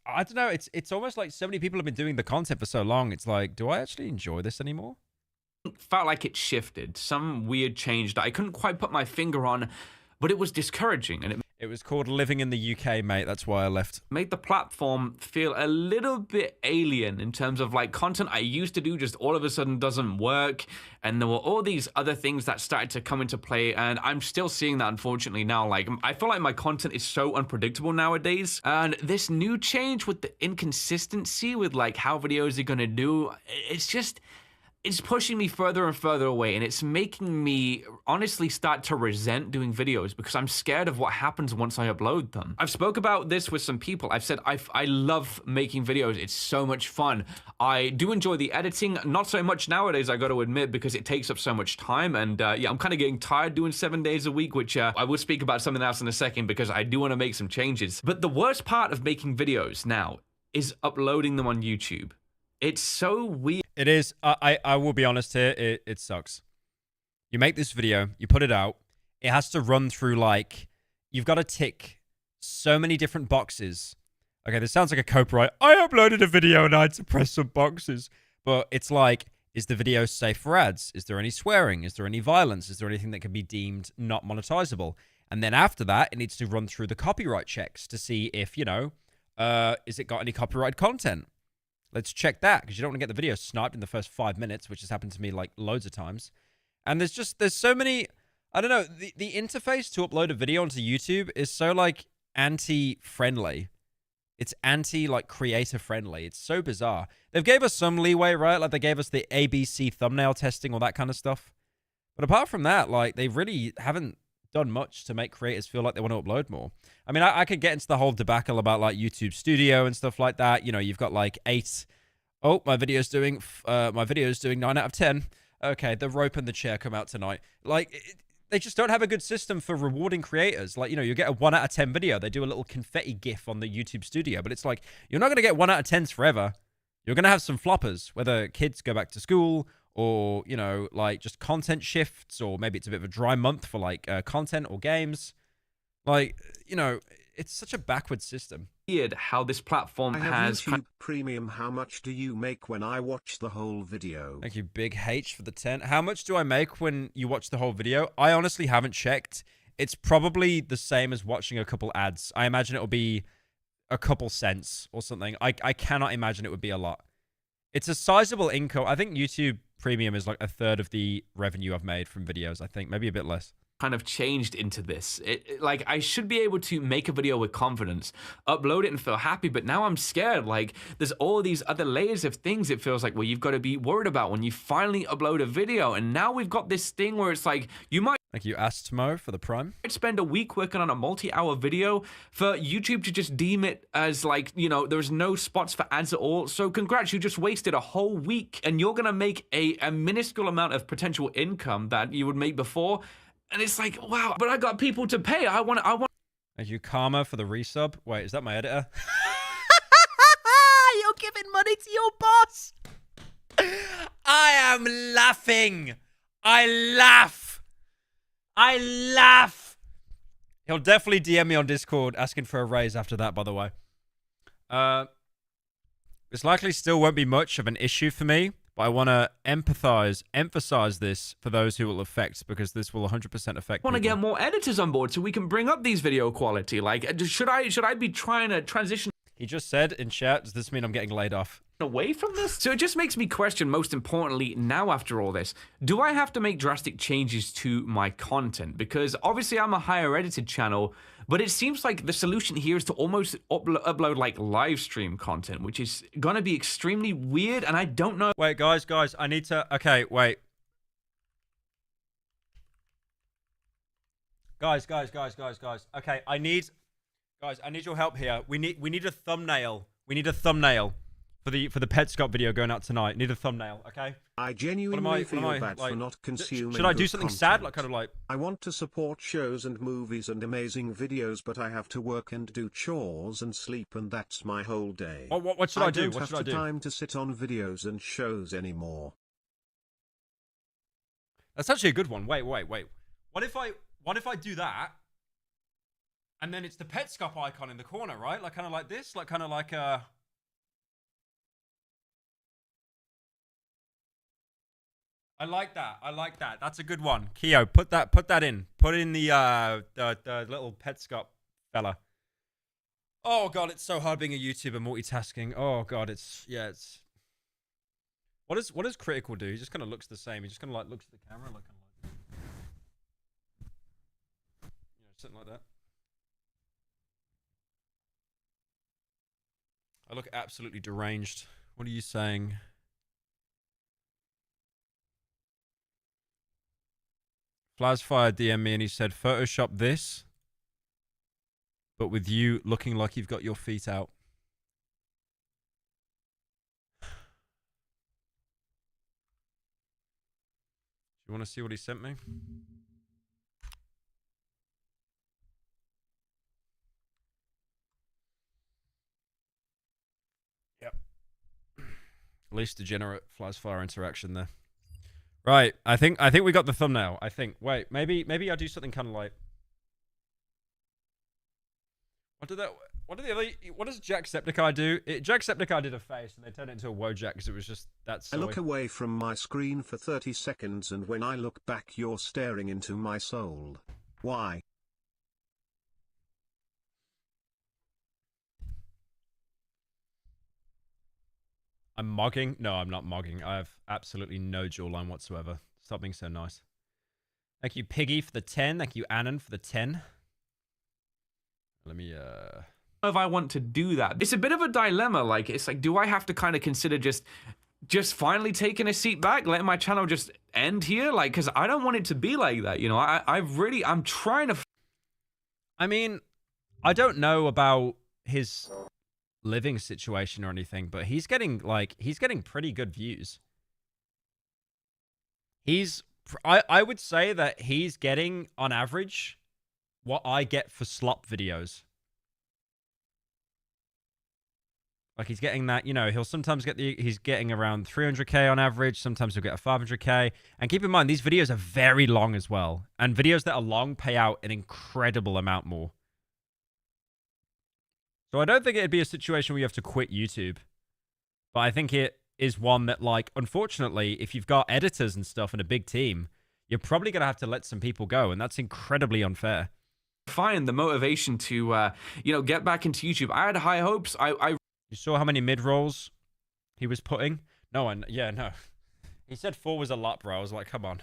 I don't know. It's almost like so many people have been doing the content for so long. It's like, do I actually enjoy this anymore? Felt like it shifted. Some weird change that I couldn't quite put my finger on, but it was discouraging. And it was called living in the UK, mate. That's why I left. Made the platform feel a little bit alien in terms of like content I used to do just all of a sudden doesn't work. And there were all these other things that started to come into play. And I'm still seeing that, unfortunately, now. Like, I feel like my content is so unpredictable nowadays. And this new change with the inconsistency with like how videos are going to do, it's pushing me further and further away, and it's making me honestly start to resent doing videos because I'm scared of what happens once I upload them. I've spoke about this with some people. I've said I love making videos. It's so much fun. I do enjoy the editing, not so much nowadays, I got to admit, because it takes up so much time, and yeah, I'm kind of getting tired doing 7 days a week, which I will speak about something else in a second because I do want to make some changes. But the worst part of making videos now is uploading them on YouTube. It's so weird. It is. I will be honest here. It sucks. You make this video, you put it out. It has to run through, like, you've got to tick so many different boxes. Okay, this sounds like a copyright. I uploaded a video and I had to press some boxes. But it's like, is the video safe for ads? Is there any swearing? Is there any violence? Is there anything that can be deemed not monetizable? And then after that, it needs to run through the copyright checks to see if, you know, is it got any copyright content? Let's check that, because you don't want to get the video sniped in the first 5 minutes, which has happened to me like loads of times. And there's so many, I don't know, the interface to upload a video onto YouTube is so like anti-friendly. It's like creator friendly. It's so bizarre. They've gave us some leeway, right? Like they gave us the ABC thumbnail testing, all that kind of stuff. But apart from that, like they really haven't done much to make creators feel like they want to upload more. I mean, I could get into the whole debacle about like YouTube Studio and stuff like that. You know, you've got like 8. Oh, my video's doing 9 out of 10. Okay, the rope and the chair come out tonight. Like, they just don't have a good system for rewarding creators. Like, you know, you get a 1 out of 10 video. They do a little confetti gif on the YouTube Studio, but it's like, you're not going to get 1 out of 10s forever. You're going to have some floppers, whether kids go back to school or, you know, like just content shifts, or maybe it's a bit of a dry month for like content or games. Like, you know, it's such a backward system. Weird how this platform has YouTube Premium. How much do you make when I watch the whole video? Thank you, Big H, for the 10. How much do I make when you watch the whole video? I honestly haven't checked. It's probably the same as watching a couple ads. I imagine it'll be a couple cents or something. I cannot imagine it would be a lot. It's a sizable income. I think YouTube Premium is like a third of the revenue I've made from videos, I think. Maybe a bit less. Kind of changed into this. Like, I should be able to make a video with confidence, upload it and feel happy, but now I'm scared. Like, there's all these other layers of things it feels like where you've got to be worried about when you finally upload a video. And now we've got this thing where it's like, you might... Thank you, Astmo, for the Prime. I'd spend a week working on a multi-hour video for YouTube to just deem it as like, you know, there's no spots for ads at all. So congrats, you just wasted a whole week and you're going to make a minuscule amount of potential income that you would make before. And it's like, wow, but I got people to pay. I want. Thank you, Karma, for the resub. Wait, is that my editor? You're giving money to your boss. I am laughing. I laugh. He'll definitely DM me on Discord asking for a raise after that, by the way. This likely still won't be much of an issue for me, but I want to emphasize this for those who will affect, because this will 100% affect. Want to get more editors on board so we can bring up these video quality. Like, should I be trying to transition? He just said in chat, does this mean I'm getting laid off? Away from this? So it just makes me question, most importantly, now after all this, do I have to make drastic changes to my content? Because obviously I'm a higher edited channel, but it seems like the solution here is to almost upload like live stream content, which is gonna be extremely weird, and I don't know. Wait, guys, I need to, okay, wait. Guys. Okay, I need your help here. We need a thumbnail. We need a thumbnail for the Petscop video going out tonight. Need a thumbnail, okay? I genuinely feel bad for not consuming. Should I do something content. sad, like kind of like? I want to support shows and movies and amazing videos, but I have to work and do chores and sleep, and that's my whole day. What should I do? What should I do? I don't have the time to sit on videos and shows anymore. That's actually a good one. Wait. What if I do that, and then it's the Petscop icon in the corner, right? Like kind of like this, like kind of like I like that. That's a good one. Keo, put that in. Put in the little Petscop fella. Oh god, it's so hard being a YouTuber multitasking. Oh god, it's. What does Critical do? He just kind of looks the same. He just kind of like looks at the camera, like kind of like, something like that. I look absolutely deranged. What are you saying? Flasfire DM me and he said, Photoshop this, but with you looking like you've got your feet out. Do you want to see what he sent me? Yep. Least degenerate Flasfire interaction there. Right, I think we got the thumbnail. I think. Wait, maybe I do something kind of like. What does Jacksepticeye do? Jacksepticeye did a face, and they turned it into a Wojak because it was just that silly. I look away from my screen for 30 seconds, and when I look back, you're staring into my soul. Why? I'm mogging? No, I'm not mogging. I have absolutely no jawline whatsoever. Stop being so nice. Thank you, Piggy, for the 10. Thank you, Annan, for the 10. Let me, If I want to do that, it's a bit of a dilemma. Like, it's like, do I have to kind of consider just finally taking a seat back, letting my channel just end here? Like, because I don't want it to be like that, you know? I'm trying to. I mean, I don't know about his living situation or anything, but he's getting pretty good views. I would say that he's getting on average what I get for slop videos. Like he's getting that, you know, he'll sometimes he's getting around 300k on average, sometimes he'll get a 500k. And keep in mind, these videos are very long as well. And videos that are long pay out an incredible amount more. So I don't think it'd be a situation where you have to quit YouTube. But I think it is one that, like, unfortunately, if you've got editors and stuff and a big team, you're probably going to have to let some people go. And that's incredibly unfair. Find the motivation to, get back into YouTube. I had high hopes. You saw how many mid-rolls he was putting? No. He said 4 was a lot, bro. I was like, come on.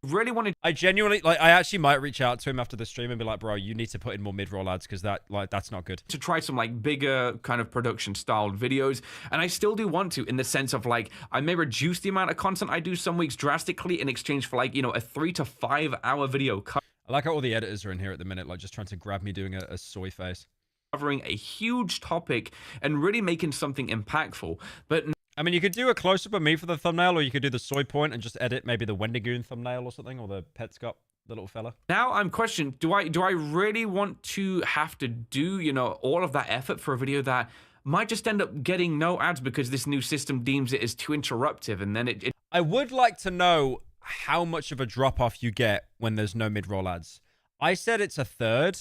Really wanted. I genuinely, like, I actually might reach out to him after the stream and be like, bro, you need to put in more mid-roll ads because that's not good. To try some like bigger kind of production styled videos, and I still do want to, in the sense of like I may reduce the amount of content I do some weeks drastically in exchange for like, a 3 to 5 hour video. I like how all the editors are in here at the minute, like just trying to grab me doing a soy face. Covering a huge topic and really making something impactful, but. I mean, you could do a close-up of me for the thumbnail, or you could do the soy point and just edit maybe the Wendigoon thumbnail or something, or the Petscop, the little fella. Now I'm questioning, do I really want to have to do, all of that effort for a video that might just end up getting no ads because this new system deems it as too interruptive, and then it... I would like to know how much of a drop-off you get when there's no mid-roll ads. I said it's a third.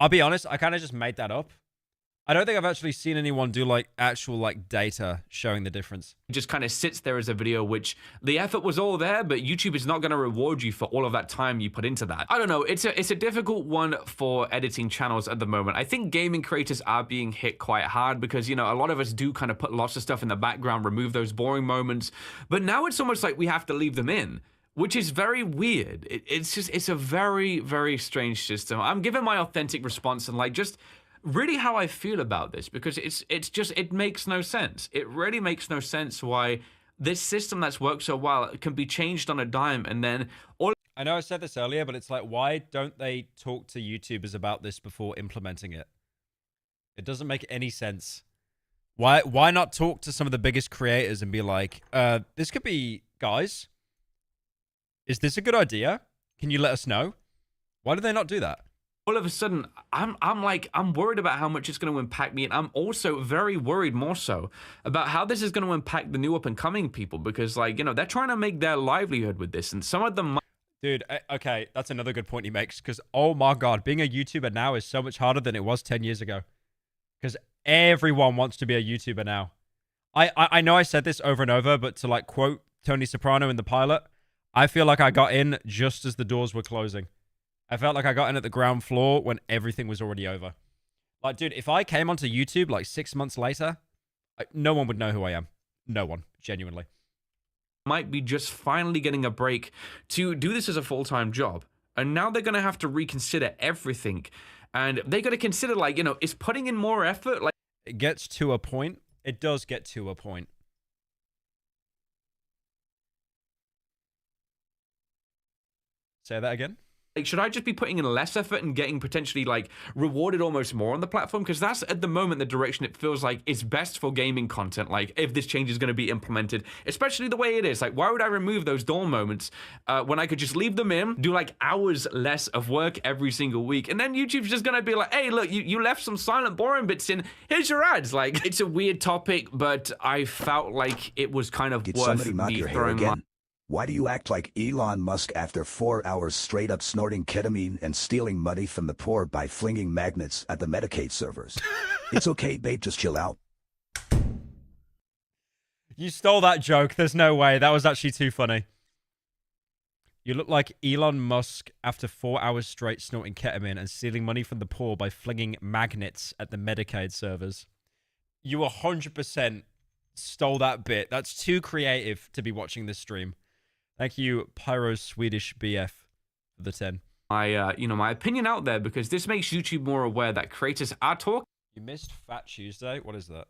I'll be honest, I kind of just made that up. I don't think I've actually seen anyone do like actual like data showing the difference. It just kind of sits there as a video, which the effort was all there, but YouTube is not going to reward you for all of that time you put into that. I don't know. It's a difficult one for editing channels at the moment. I think gaming creators are being hit quite hard because, you know, a lot of us do kind of put lots of stuff in the background, remove those boring moments, but now it's almost like we have to leave them in, which is very weird. It's a very, very strange system. I'm giving my authentic response and like just really how I feel about this, because it makes no sense. It really makes no sense why this system that's worked so well can be changed on a dime, and then all. I know I said this earlier, but it's like, why don't they talk to YouTubers about this before implementing it? It doesn't make any sense. Why not talk to some of the biggest creators and be like, this could be, guys, is this a good idea? Can you let us know? Why do they not do that? All of a sudden, I'm worried about how much it's going to impact me, and I'm also very worried more so about how this is going to impact the new up-and-coming people, because, like, you know, they're trying to make their livelihood with this, and some of them... Dude, okay, that's another good point he makes, because, oh my god, being a YouTuber now is so much harder than it was 10 years ago, because everyone wants to be a YouTuber now. I know I said this over and over, but to, like, quote Tony Soprano in the pilot, I feel like I got in just as the doors were closing. I felt like I got in at the ground floor when everything was already over. Like, dude, if I came onto YouTube like 6 months later, no one would know who I am. No one, genuinely. Might be just finally getting a break to do this as a full-time job. And now they're going to have to reconsider everything. And they're going to consider, like, you know, is putting in more effort? Like, it gets to a point. It does get to a point. Say that again. Like, should I just be putting in less effort and getting potentially, like, rewarded almost more on the platform? Because that's, at the moment, the direction it feels like is best for gaming content. Like, if this change is going to be implemented, especially the way it is. Like, why would I remove those dull moments when I could just leave them in, do, like, hours less of work every single week? And then YouTube's just going to be like, hey, look, you left some silent, boring bits in. Here's your ads. Like, it's a weird topic, but I felt like it was kind of Did worth somebody knock me your hair throwing again? Why do you act like Elon Musk after 4 hours straight up snorting ketamine and stealing money from the poor by flinging magnets at the Medicaid servers? It's okay, babe, just chill out. You stole that joke. There's no way. That was actually too funny. You look like Elon Musk after 4 hours straight snorting ketamine and stealing money from the poor by flinging magnets at the Medicaid servers. You 100% stole that bit. That's too creative to be watching this stream. Thank you, Pyro Swedish BF, for the 10. My opinion out there, because this makes YouTube more aware that creators are talking. You missed Fat Tuesday? What is that?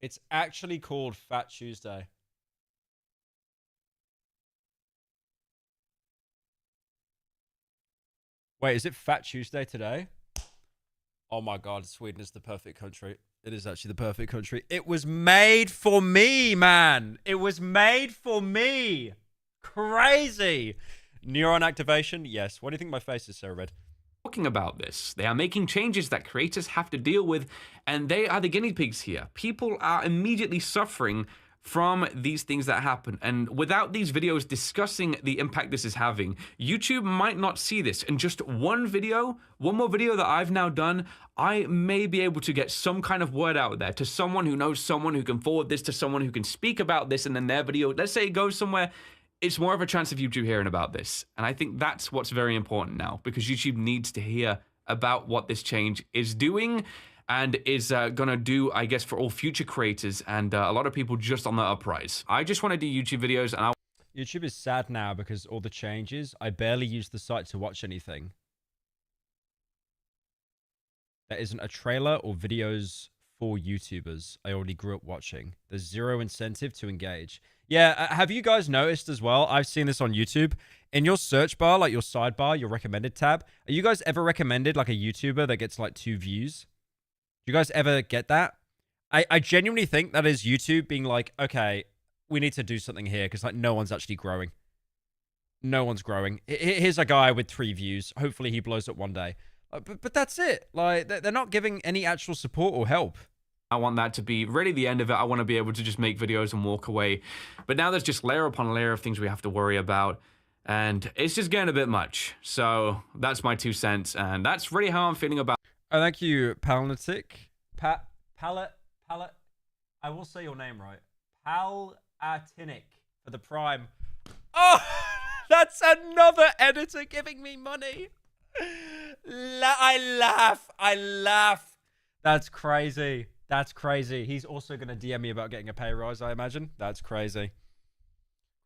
It's actually called Fat Tuesday. Wait, is it Fat Tuesday today? Oh my god, Sweden is the perfect country. It is actually the perfect country. It was made for me, man. It was made for me. Crazy. Neuron activation? Yes. Why do you think my face is so red? Talking about this. They are making changes that creators have to deal with, and they are the guinea pigs here. People are immediately suffering from these things that happen, and without these videos discussing the impact this is having, YouTube might not see this. And just one more video that I've now done, I may be able to get some kind of word out there to someone who knows someone who can forward this to someone who can speak about this, and then their video, let's say it goes somewhere, it's more of a chance of YouTube hearing about this. And I think that's what's very important now, because YouTube needs to hear about what this change is doing and is gonna do, I guess, for all future creators and a lot of people just on the uprise. I just want to do YouTube videos, and YouTube is sad now because all the changes. I barely use the site to watch anything. There isn't a trailer or videos for YouTubers I already grew up watching. There's zero incentive to engage. Yeah, have you guys noticed as well? I've seen this on YouTube. In your search bar, like your sidebar, your recommended tab, are you guys ever recommended like a YouTuber that gets like 2 views? Do you guys ever get that? I genuinely think that is YouTube being like, okay, we need to do something here because like no one's actually growing. No one's growing. Here's a guy with 3 views. Hopefully he blows up one day. But that's it. Like they're not giving any actual support or help. I want that to be really the end of it. I want to be able to just make videos and walk away. But now there's just layer upon layer of things we have to worry about. And it's just getting a bit much. So that's my 2 cents, and that's really how I'm feeling about. Oh, thank you, Palnetic. Palette. I will say your name right. Palatinic for the Prime. Oh, that's another editor giving me money. I laugh. That's crazy. He's also going to DM me about getting a pay rise, I imagine. That's crazy.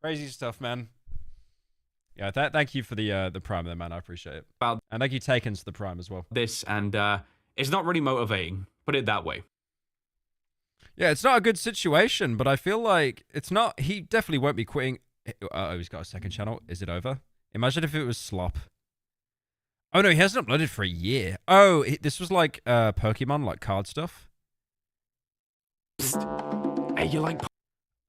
Crazy stuff, man. Yeah, thank you for the Prime there, man. I appreciate it. And thank you, Takens, the Prime as well. This, and it's not really motivating. Put it that way. Yeah, it's not a good situation, but I feel like it's not. He definitely won't be quitting. Oh, he's got a second channel. Is it over? Imagine if it was Slop. Oh, no, he hasn't uploaded for a year. Oh, this was like Pokemon, like card stuff. Psst. Hey, you like...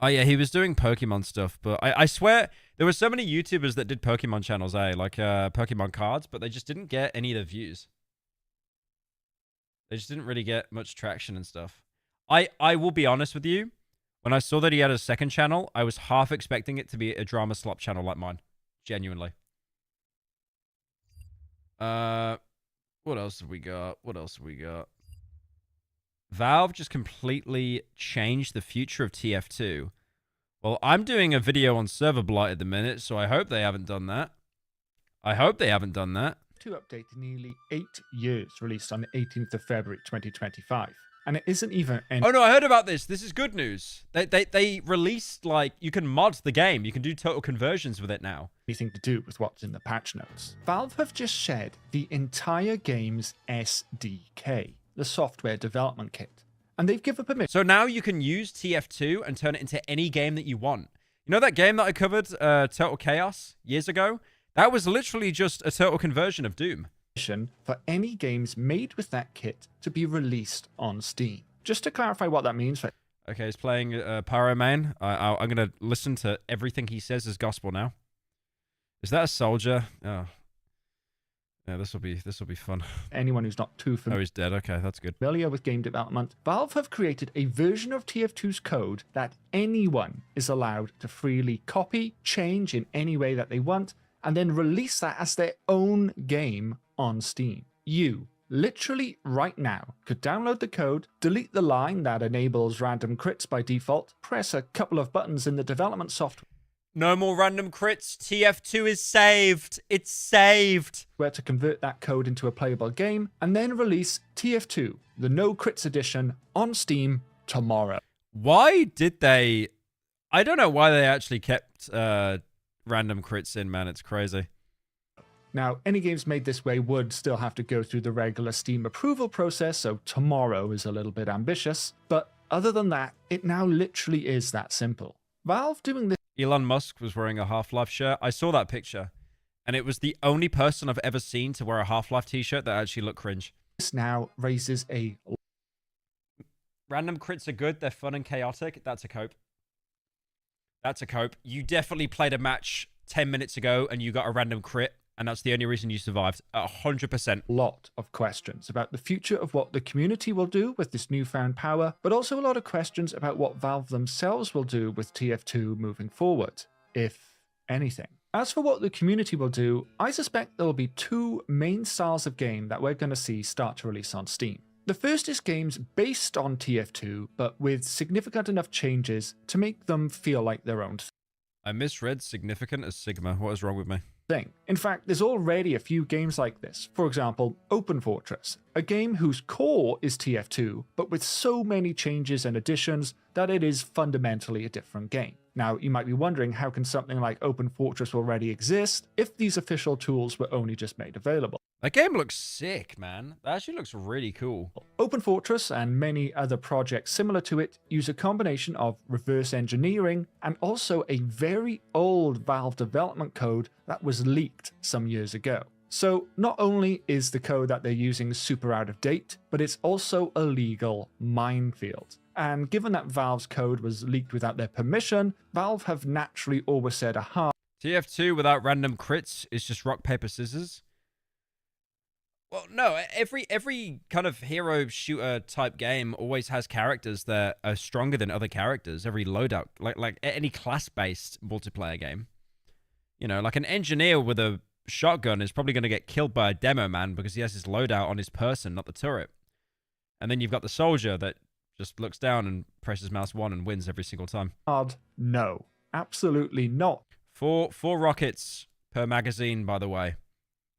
Oh, yeah, he was doing Pokemon stuff, but I swear there were so many YouTubers that did Pokemon channels, like Pokemon cards, but they just didn't get any of the views. They just didn't really get much traction and stuff. I will be honest with you. When I saw that he had a second channel, I was half expecting it to be a drama slop channel like mine. Genuinely. What else have we got? Valve just completely changed the future of TF2. Well, I'm doing a video on server blight at the minute, so I hope they haven't done that. To update in nearly 8 years, released on the 18th of February 2025. And it isn't even... Oh no, I heard about this. This is good news. They released, like, you can mod the game. You can do total conversions with it now. Anything to do with what's in the patch notes. Valve have just shared the entire game's SDK, the software development kit. And they've given permission. So now you can use TF2 and turn it into any game that you want. You know that game that I covered, Total Chaos, years ago? That was literally just a total conversion of Doom. For any games made with that kit to be released on Steam. Just to clarify what that means for... Okay, he's playing Pyro main. I'm going to listen to everything he says as gospel now. Is that a soldier? Oh. Yeah, this will be fun. Anyone who's not too familiar... Oh, he's dead. Okay, that's good. ...familiar with game development, Valve have created a version of TF2's code that anyone is allowed to freely copy, change in any way that they want, and then release that as their own game on Steam. You, literally right now, could download the code, delete the line that enables random crits by default, press a couple of buttons in the development software. No more random crits. TF2 is saved. It's saved. Where to convert that code into a playable game, and then release TF2, the No Crits edition, on Steam tomorrow. Why did they... I don't know why they actually kept random crits in, man. It's crazy. Now, any games made this way would still have to go through the regular Steam approval process, so tomorrow is a little bit ambitious. But other than that, it now literally is that simple. Valve doing this... Elon Musk was wearing a Half-Life shirt. I saw that picture, and it was the only person I've ever seen to wear a Half-Life t-shirt that actually looked cringe. This now raises a... Random crits are good. They're fun and chaotic. That's a cope. You definitely played a match 10 minutes ago, and you got a random crit. And that's the only reason you survived. 100%. Lot of questions about the future of what the community will do with this newfound power, but also a lot of questions about what Valve themselves will do with TF2 moving forward, if anything. As for what the community will do, I suspect there will be two main styles of game that we're going to see start to release on Steam. The first is games based on TF2, but with significant enough changes to make them feel like their own. I misread significant as Sigma. What is wrong with me? In fact, there's already a few games like this. For example, Open Fortress, a game whose core is TF2, but with so many changes and additions that it is fundamentally a different game. Now, you might be wondering, how can something like Open Fortress already exist if these official tools were only just made available? That game looks sick, man. That actually looks really cool. Open Fortress and many other projects similar to it use a combination of reverse engineering and also a very old Valve development code that was leaked some years ago. So not only is the code that they're using super out of date, but it's also a legal minefield. And given that Valve's code was leaked without their permission, Valve have naturally always said, aha. TF2 without random crits is just rock, paper, scissors. Well, no, every kind of hero shooter type game always has characters that are stronger than other characters. Every loadout, like any class-based multiplayer game. You know, like an engineer with a shotgun is probably going to get killed by a demo man because he has his loadout on his person, not the turret. And then you've got the soldier that just looks down and presses mouse 1 and wins every single time. No, absolutely not. Four rockets per magazine, by the way.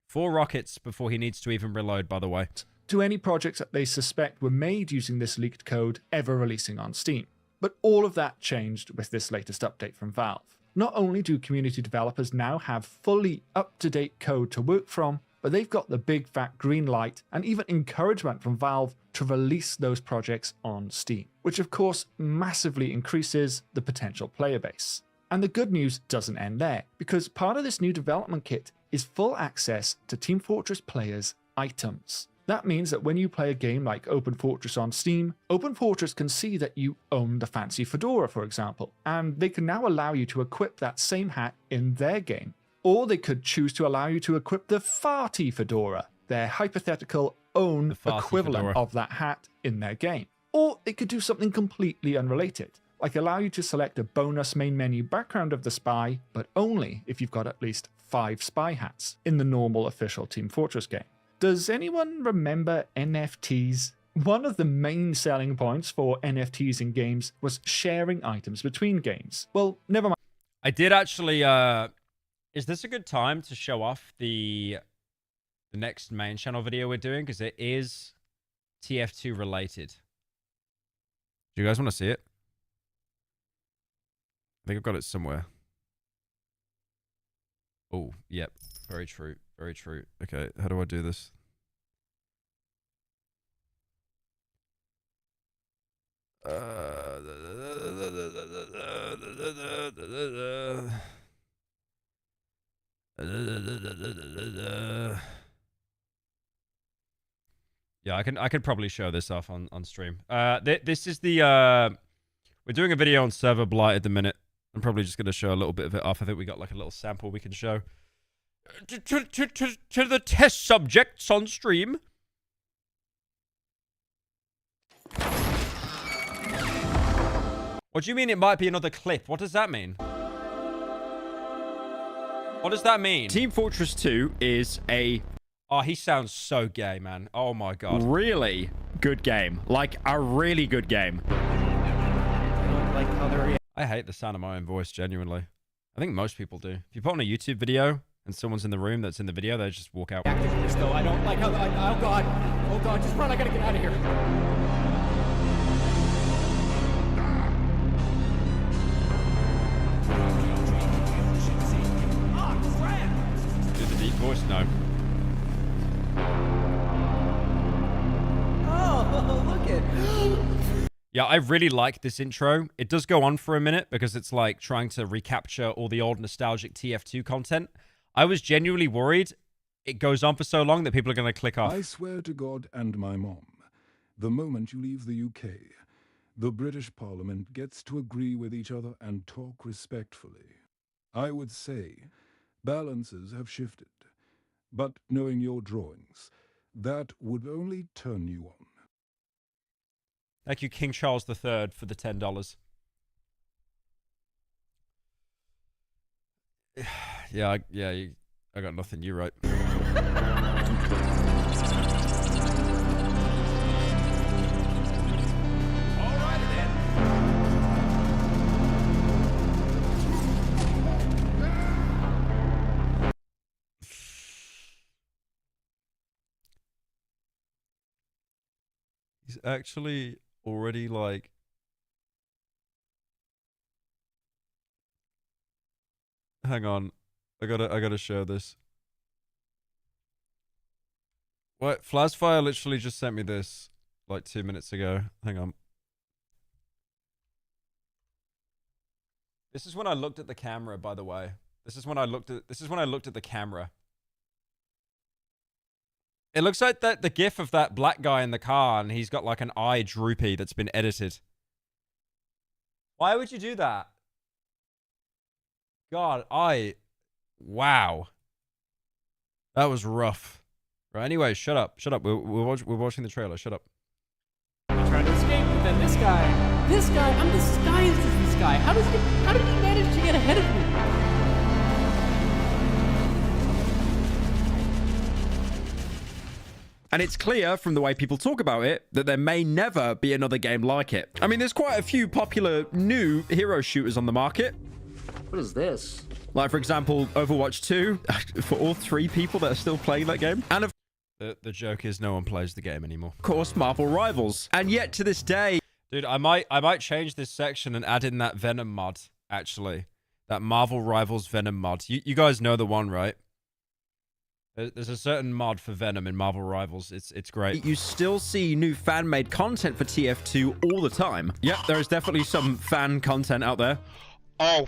4 rockets before he needs to even reload, by the way. To any projects that they suspect were made using this leaked code ever releasing on Steam. But all of that changed with this latest update from Valve. Not only do community developers now have fully up-to-date code to work from, but they've got the big fat green light and even encouragement from Valve to release those projects on Steam, which of course massively increases the potential player base. And the good news doesn't end there, because part of this new development kit is full access to Team Fortress players' items. That means that when you play a game like Open Fortress on Steam, Open Fortress can see that you own the fancy fedora, for example, and they can now allow you to equip that same hat in their game. Or they could choose to allow you to equip the farty fedora, their hypothetical own equivalent fedora of that hat in their game. Or they could do something completely unrelated, like allow you to select a bonus main menu background of the spy, but only if you've got at least 5 spy hats in the normal official Team Fortress game. Does anyone remember NFTs? One of the main selling points for NFTs in games was sharing items between games. Well, never mind. I did actually, is this a good time to show off the next main channel video we're doing? Because it is TF2 related. Do you guys want to see it? I think I've got it somewhere. Oh, yep. Very true. Very true. Okay, how do I do this? Yeah, I could probably show this off on stream. This is the we're doing a video on Server Blight at the minute. I'm probably just going to show a little bit of it off. I think we got like a little sample we can show to the test subjects on stream. What do you mean it might be another clip? What does that mean? What does that mean? Team Fortress 2 is a... Oh, he sounds so gay, man. Oh my god. Really good game. Like, a really good game. Like how they're... I hate the sound of my own voice, genuinely. I think most people do. If you put on a YouTube video and someone's in the room that's in the video, they just walk out. Though I don't like how... oh god, just run, I gotta get out of here. Do the deep voice? No. Oh, look at... Yeah, I really like this intro. It does go on for a minute because it's like trying to recapture all the old nostalgic TF2 content. I was genuinely worried it goes on for so long that people are going to click off. I swear to God and my mom, the moment you leave the UK, the British Parliament gets to agree with each other and talk respectfully. I would say balances have shifted, but knowing your drawings, that would only turn you on. Thank you, King Charles III, for the $10. Yeah, I got nothing. You're right. He's actually already like... Hang on. I gotta show this. What? Flashfire literally just sent me this like 2 minutes ago. Hang on. This is when I looked at the camera, by the way. This is when I looked at the camera. It looks like the gif of that black guy in the car, and he's got like an eye droopy that's been edited. Why would you do that? God, wow. That was rough. Right, anyway, shut up. We're watching the trailer. Shut up. I'm trying to escape, but then this guy, I'm disguised as this guy. How did he manage to get ahead of me? And it's clear from the way people talk about it that there may never be another game like it. I mean, there's quite a few popular new hero shooters on the market. What is this? Like, for example, Overwatch 2, for all 3 people that are still playing that game. And of the joke is no one plays the game anymore. course, Marvel Rivals. And yet to this day... Dude, I might change this section and add in that Venom mod, actually. That Marvel Rivals Venom mod. You guys know the one, right? There's a certain mod for Venom in Marvel Rivals. It's great. You still see new fan-made content for TF2 all the time. Yep, there is definitely some fan content out there. Oh.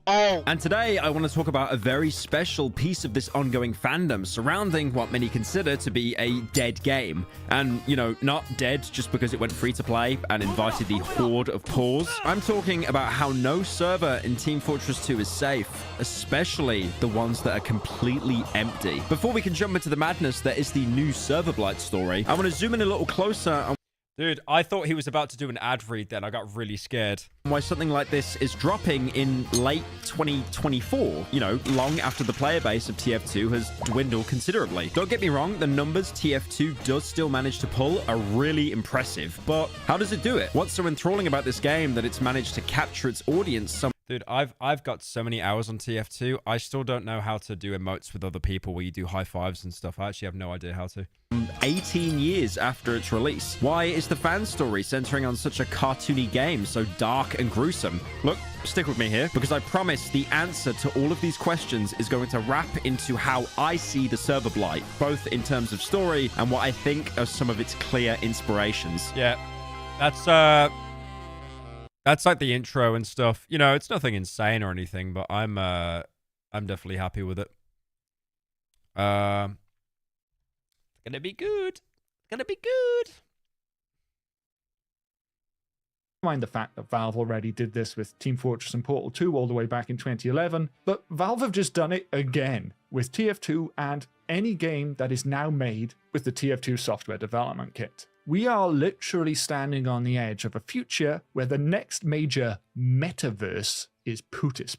And today, I want to talk about a very special piece of this ongoing fandom surrounding what many consider to be a dead game. And, you know, not dead just because it went free to play and invited the horde of paws. I'm talking about how no server in Team Fortress 2 is safe, especially the ones that are completely empty. Before we can jump into the madness, there is the new server blight story. I want to zoom in a little closer. Dude, I thought he was about to do an ad read then. I got really scared. Why something like this is dropping in late 2024, you know, long after the player base of TF2 has dwindled considerably. Don't get me wrong, the numbers TF2 does still manage to pull are really impressive, but how does it do it? What's so enthralling about this game that it's managed to capture its audience? Dude, I've got so many hours on TF2. I still don't know how to do emotes with other people where you do high fives and stuff. I actually have no idea how to. 18 years after its release. Why is the fan story centering on such a cartoony game so dark and gruesome? Look, stick with me here, because I promise the answer to all of these questions is going to wrap into how I see the server blight, both in terms of story and what I think are some of its clear inspirations. Yeah, that's like the intro and stuff. You know, it's nothing insane or anything, but I'm definitely happy with it. Gonna be good. Gonna be good. Mind the fact that Valve already did this with Team Fortress and Portal 2 all the way back in 2011, but Valve have just done it again with TF2 and any game that is now made with the TF2 software development kit. We are literally standing on the edge of a future where the next major metaverse is POTUS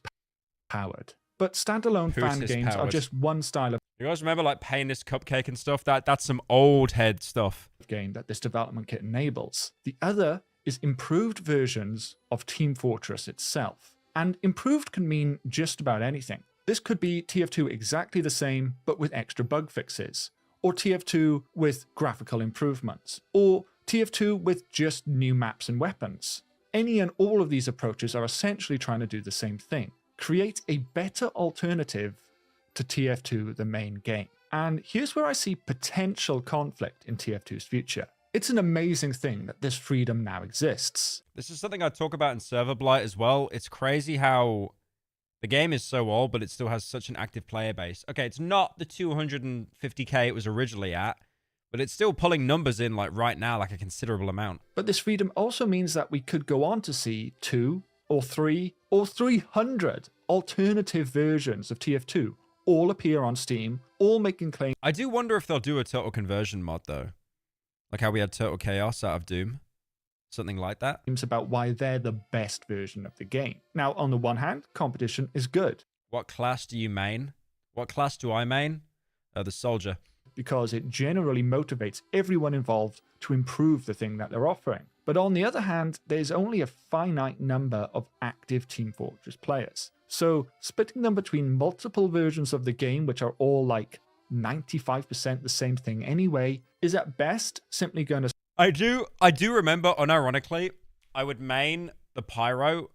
powered. But standalone fan games are just one style of You guys remember like Pain This Cupcake and stuff? That's some old head stuff. Game that this development kit enables. The other is improved versions of Team Fortress itself. And improved can mean just about anything. This could be TF2 exactly the same, but with extra bug fixes. Or TF2 with graphical improvements, or TF2 with just new maps and weapons. Any and all of these approaches are essentially trying to do the same thing, create a better alternative to TF2, the main game. And here's where I see potential conflict in TF2's future. It's an amazing thing that this freedom now exists. This is something I talk about in Server Blight as well. It's crazy how the game is so old, but it still has such an active player base. Okay, it's not the 250k it was originally at, but it's still pulling numbers in like right now, like a considerable amount. But this freedom also means that we could go on to see 2 or 3 or 300 alternative versions of TF2 all appear on Steam, all making claims. I do wonder if they'll do a Turtle Conversion mod though. Like how we had Turtle Chaos out of Doom. Something like that. About why they're the best version of the game. Now, on the one hand, competition is good. What class do you main? What class do I main? The soldier. Because it generally motivates everyone involved to improve the thing that they're offering. But on the other hand, there's only a finite number of active Team Fortress players. So splitting them between multiple versions of the game, which are all like 95% the same thing anyway, is at best simply going to... I do remember, unironically, I would main the Pyro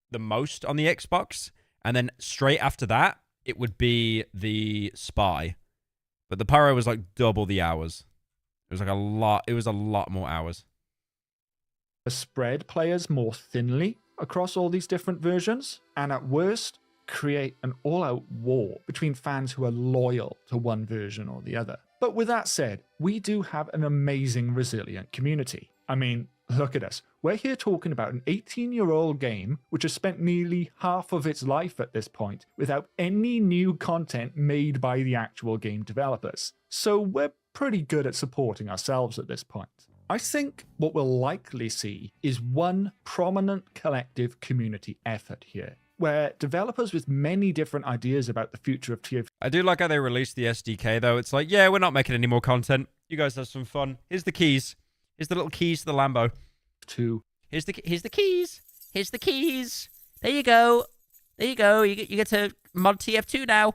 the most on the Xbox, and then straight after that, it would be the Spy. But the Pyro was like double the hours. It was like a lot more hours. Spread players more thinly across all these different versions, and at worst, create an all-out war between fans who are loyal to one version or the other. But with that said, we do have an amazing, resilient community. I mean, look at us. We're here talking about an 18-year-old game which has spent nearly half of its life at this point without any new content made by the actual game developers. So we're pretty good at supporting ourselves at this point. I think what we'll likely see is one prominent collective community effort here, where developers with many different ideas about the future of TF2. I do like how they released the SDK, though. It's like, yeah, we're not making any more content. You guys have some fun. Here's the keys. Here's the little keys to the Lambo. Here's the keys. Here's the keys. There you go. There you go. You get to mod TF2 now.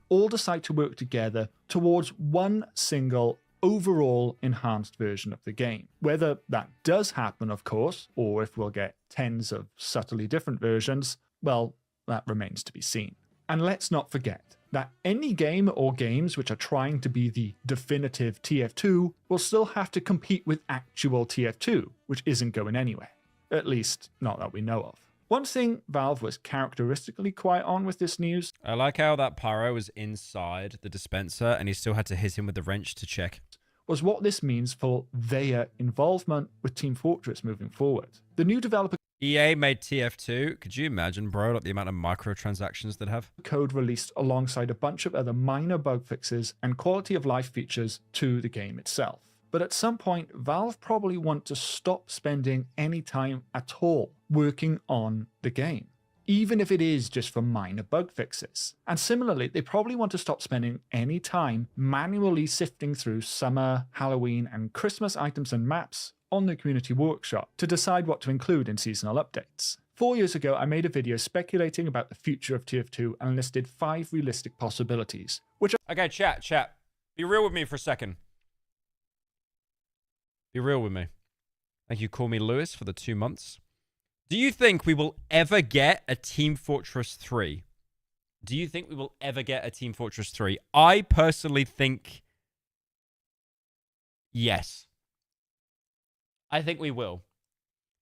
All decide to work together towards one single overall enhanced version of the game. Whether that does happen, of course, or if we'll get tens of subtly different versions, well, that remains to be seen. And let's not forget that any game or games which are trying to be the definitive TF2 will still have to compete with actual TF2, which isn't going anywhere. At least, not that we know of. One thing Valve was characteristically quiet on with this news. I like how that Pyro was inside the dispenser and he still had to hit him with the wrench to check. Was what this means for their involvement with Team Fortress moving forward. The new developer EA made TF2. Could you imagine, bro, like the amount of microtransactions they'd have? Code released alongside a bunch of other minor bug fixes and quality of life features to the game itself. But at some point, Valve probably want to stop spending any time at all working on the game, even if it is just for minor bug fixes. And similarly, they probably want to stop spending any time manually sifting through summer, Halloween, and Christmas items and maps on the community workshop to decide what to include in seasonal updates. 4 years ago, I made a video speculating about the future of TF2 and listed 5 realistic possibilities, which are— Okay, chat. Be real with me for a second. Be real with me. Thank you, Call Me Lewis, for the 2 months. Do you think we will ever get a Team Fortress 3? Do you think we will ever get a Team Fortress 3? I personally think yes. I think we will.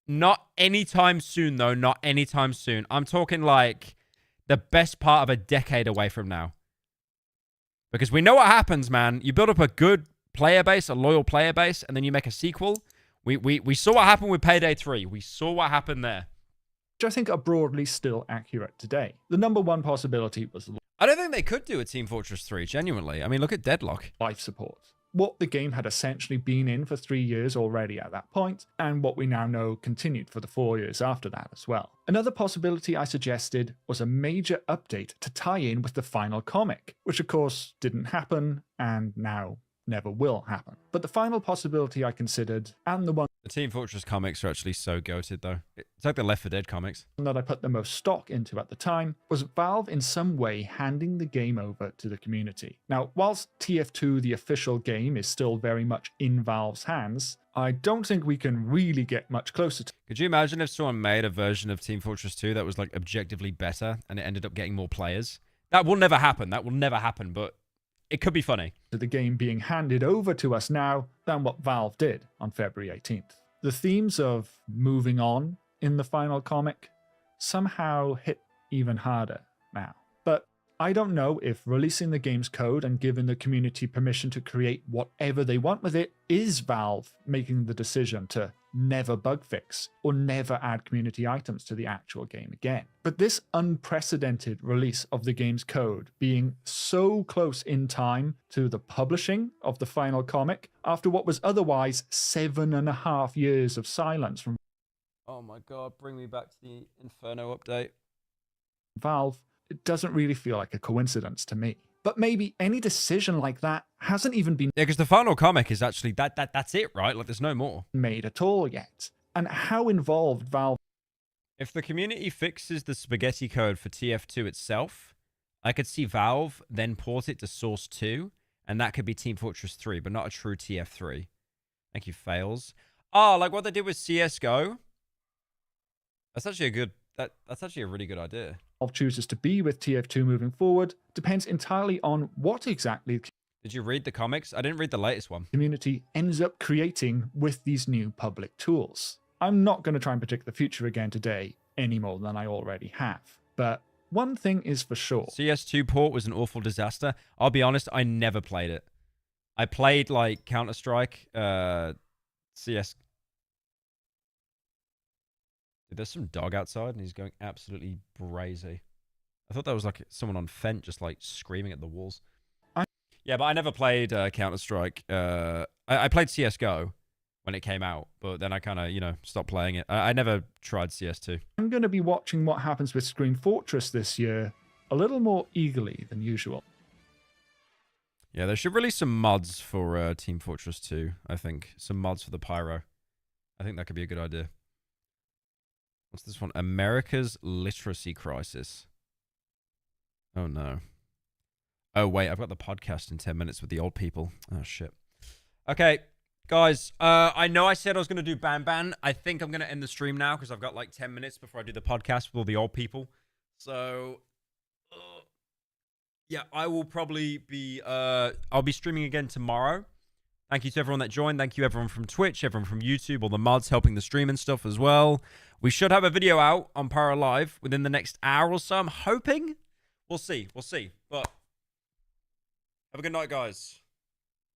Not anytime soon, though. Not anytime soon. I'm talking like the best part of a decade away from now. Because we know what happens, man. You build up a good player base, a loyal player base, and then you make a sequel. We saw what happened with Payday 3. We saw what happened there. Which I think are broadly still accurate today. The number one possibility was— I don't think they could do a Team Fortress 3, genuinely. I mean, look at Deadlock. Life support. What the game had essentially been in for 3 years already at that point, and what we now know continued for the 4 years after that as well. Another possibility I suggested was a major update to tie in with the final comic, which of course didn't happen, and now never will happen. But the final possibility I considered, and the one— The Team Fortress comics are actually so goated, though. It's like the Left 4 Dead comics. That I put the most stock into at the time was Valve in some way handing the game over to the community. Now, whilst TF2, the official game, is still very much in Valve's hands, I don't think we can really get much closer to— Could you imagine if someone made a version of Team Fortress 2 that was like objectively better and it ended up getting more players? That will never happen. That will never happen, but it could be funny. The game being handed over to us now than what Valve did on February 18th. The themes of moving on in the final comic somehow hit even harder now. But I don't know if releasing the game's code and giving the community permission to create whatever they want with it is Valve making the decision to never bug fix or never add community items to the actual game again. But this unprecedented release of the game's code being so close in time to the publishing of the final comic after what was otherwise 7.5 years of silence from— Oh my god, bring me back to the Inferno update. Valve, it doesn't really feel like a coincidence to me. But maybe any decision like that hasn't even been— Yeah, because the final comic is actually that's it, right? Like there's no more made at all yet. And how involved Valve— If the community fixes the spaghetti code for TF2 itself, I could see Valve then port it to Source 2, and that could be Team Fortress 3, but not a true TF3. Thank you, Fails. Oh, like what they did with CSGO? That's actually a good— that's actually a really good idea. Chooses to be with TF2 moving forward depends entirely on what exactly— Did you read the comics? I didn't read the latest one. Community ends up creating with these new public tools. I'm not going to try and predict the future again today any more than I already have. But one thing is for sure. CS2 port was an awful disaster. I'll be honest, I never played it. I played like Counter-Strike, CS. There's some dog outside and he's going absolutely brazy. I thought that was like someone on Fent just like screaming at the walls. Yeah, but I never played Counter-Strike. I played CSGO, when it came out, but then I kind of, you know, stopped playing it. I never tried CS2. I'm going to be watching what happens with Screen Fortress this year a little more eagerly than usual. Yeah, they should release some mods for Team Fortress 2, I think. Some mods for the Pyro. I think that could be a good idea. What's this one? America's Literacy Crisis. Oh, no. Oh, wait, I've got the podcast in 10 minutes with the old people. Oh, shit. Okay. Guys, I know I said I was going to do Ban. I think I'm going to end the stream now because I've got like 10 minutes before I do the podcast with all the old people. So, yeah, I will probably be, I'll be streaming again tomorrow. Thank you to everyone that joined. Thank you everyone from Twitch, everyone from YouTube, all the mods helping the stream and stuff as well. We should have a video out on Pyro Live within the next hour or so. I'm hoping. We'll see. But have a good night, guys.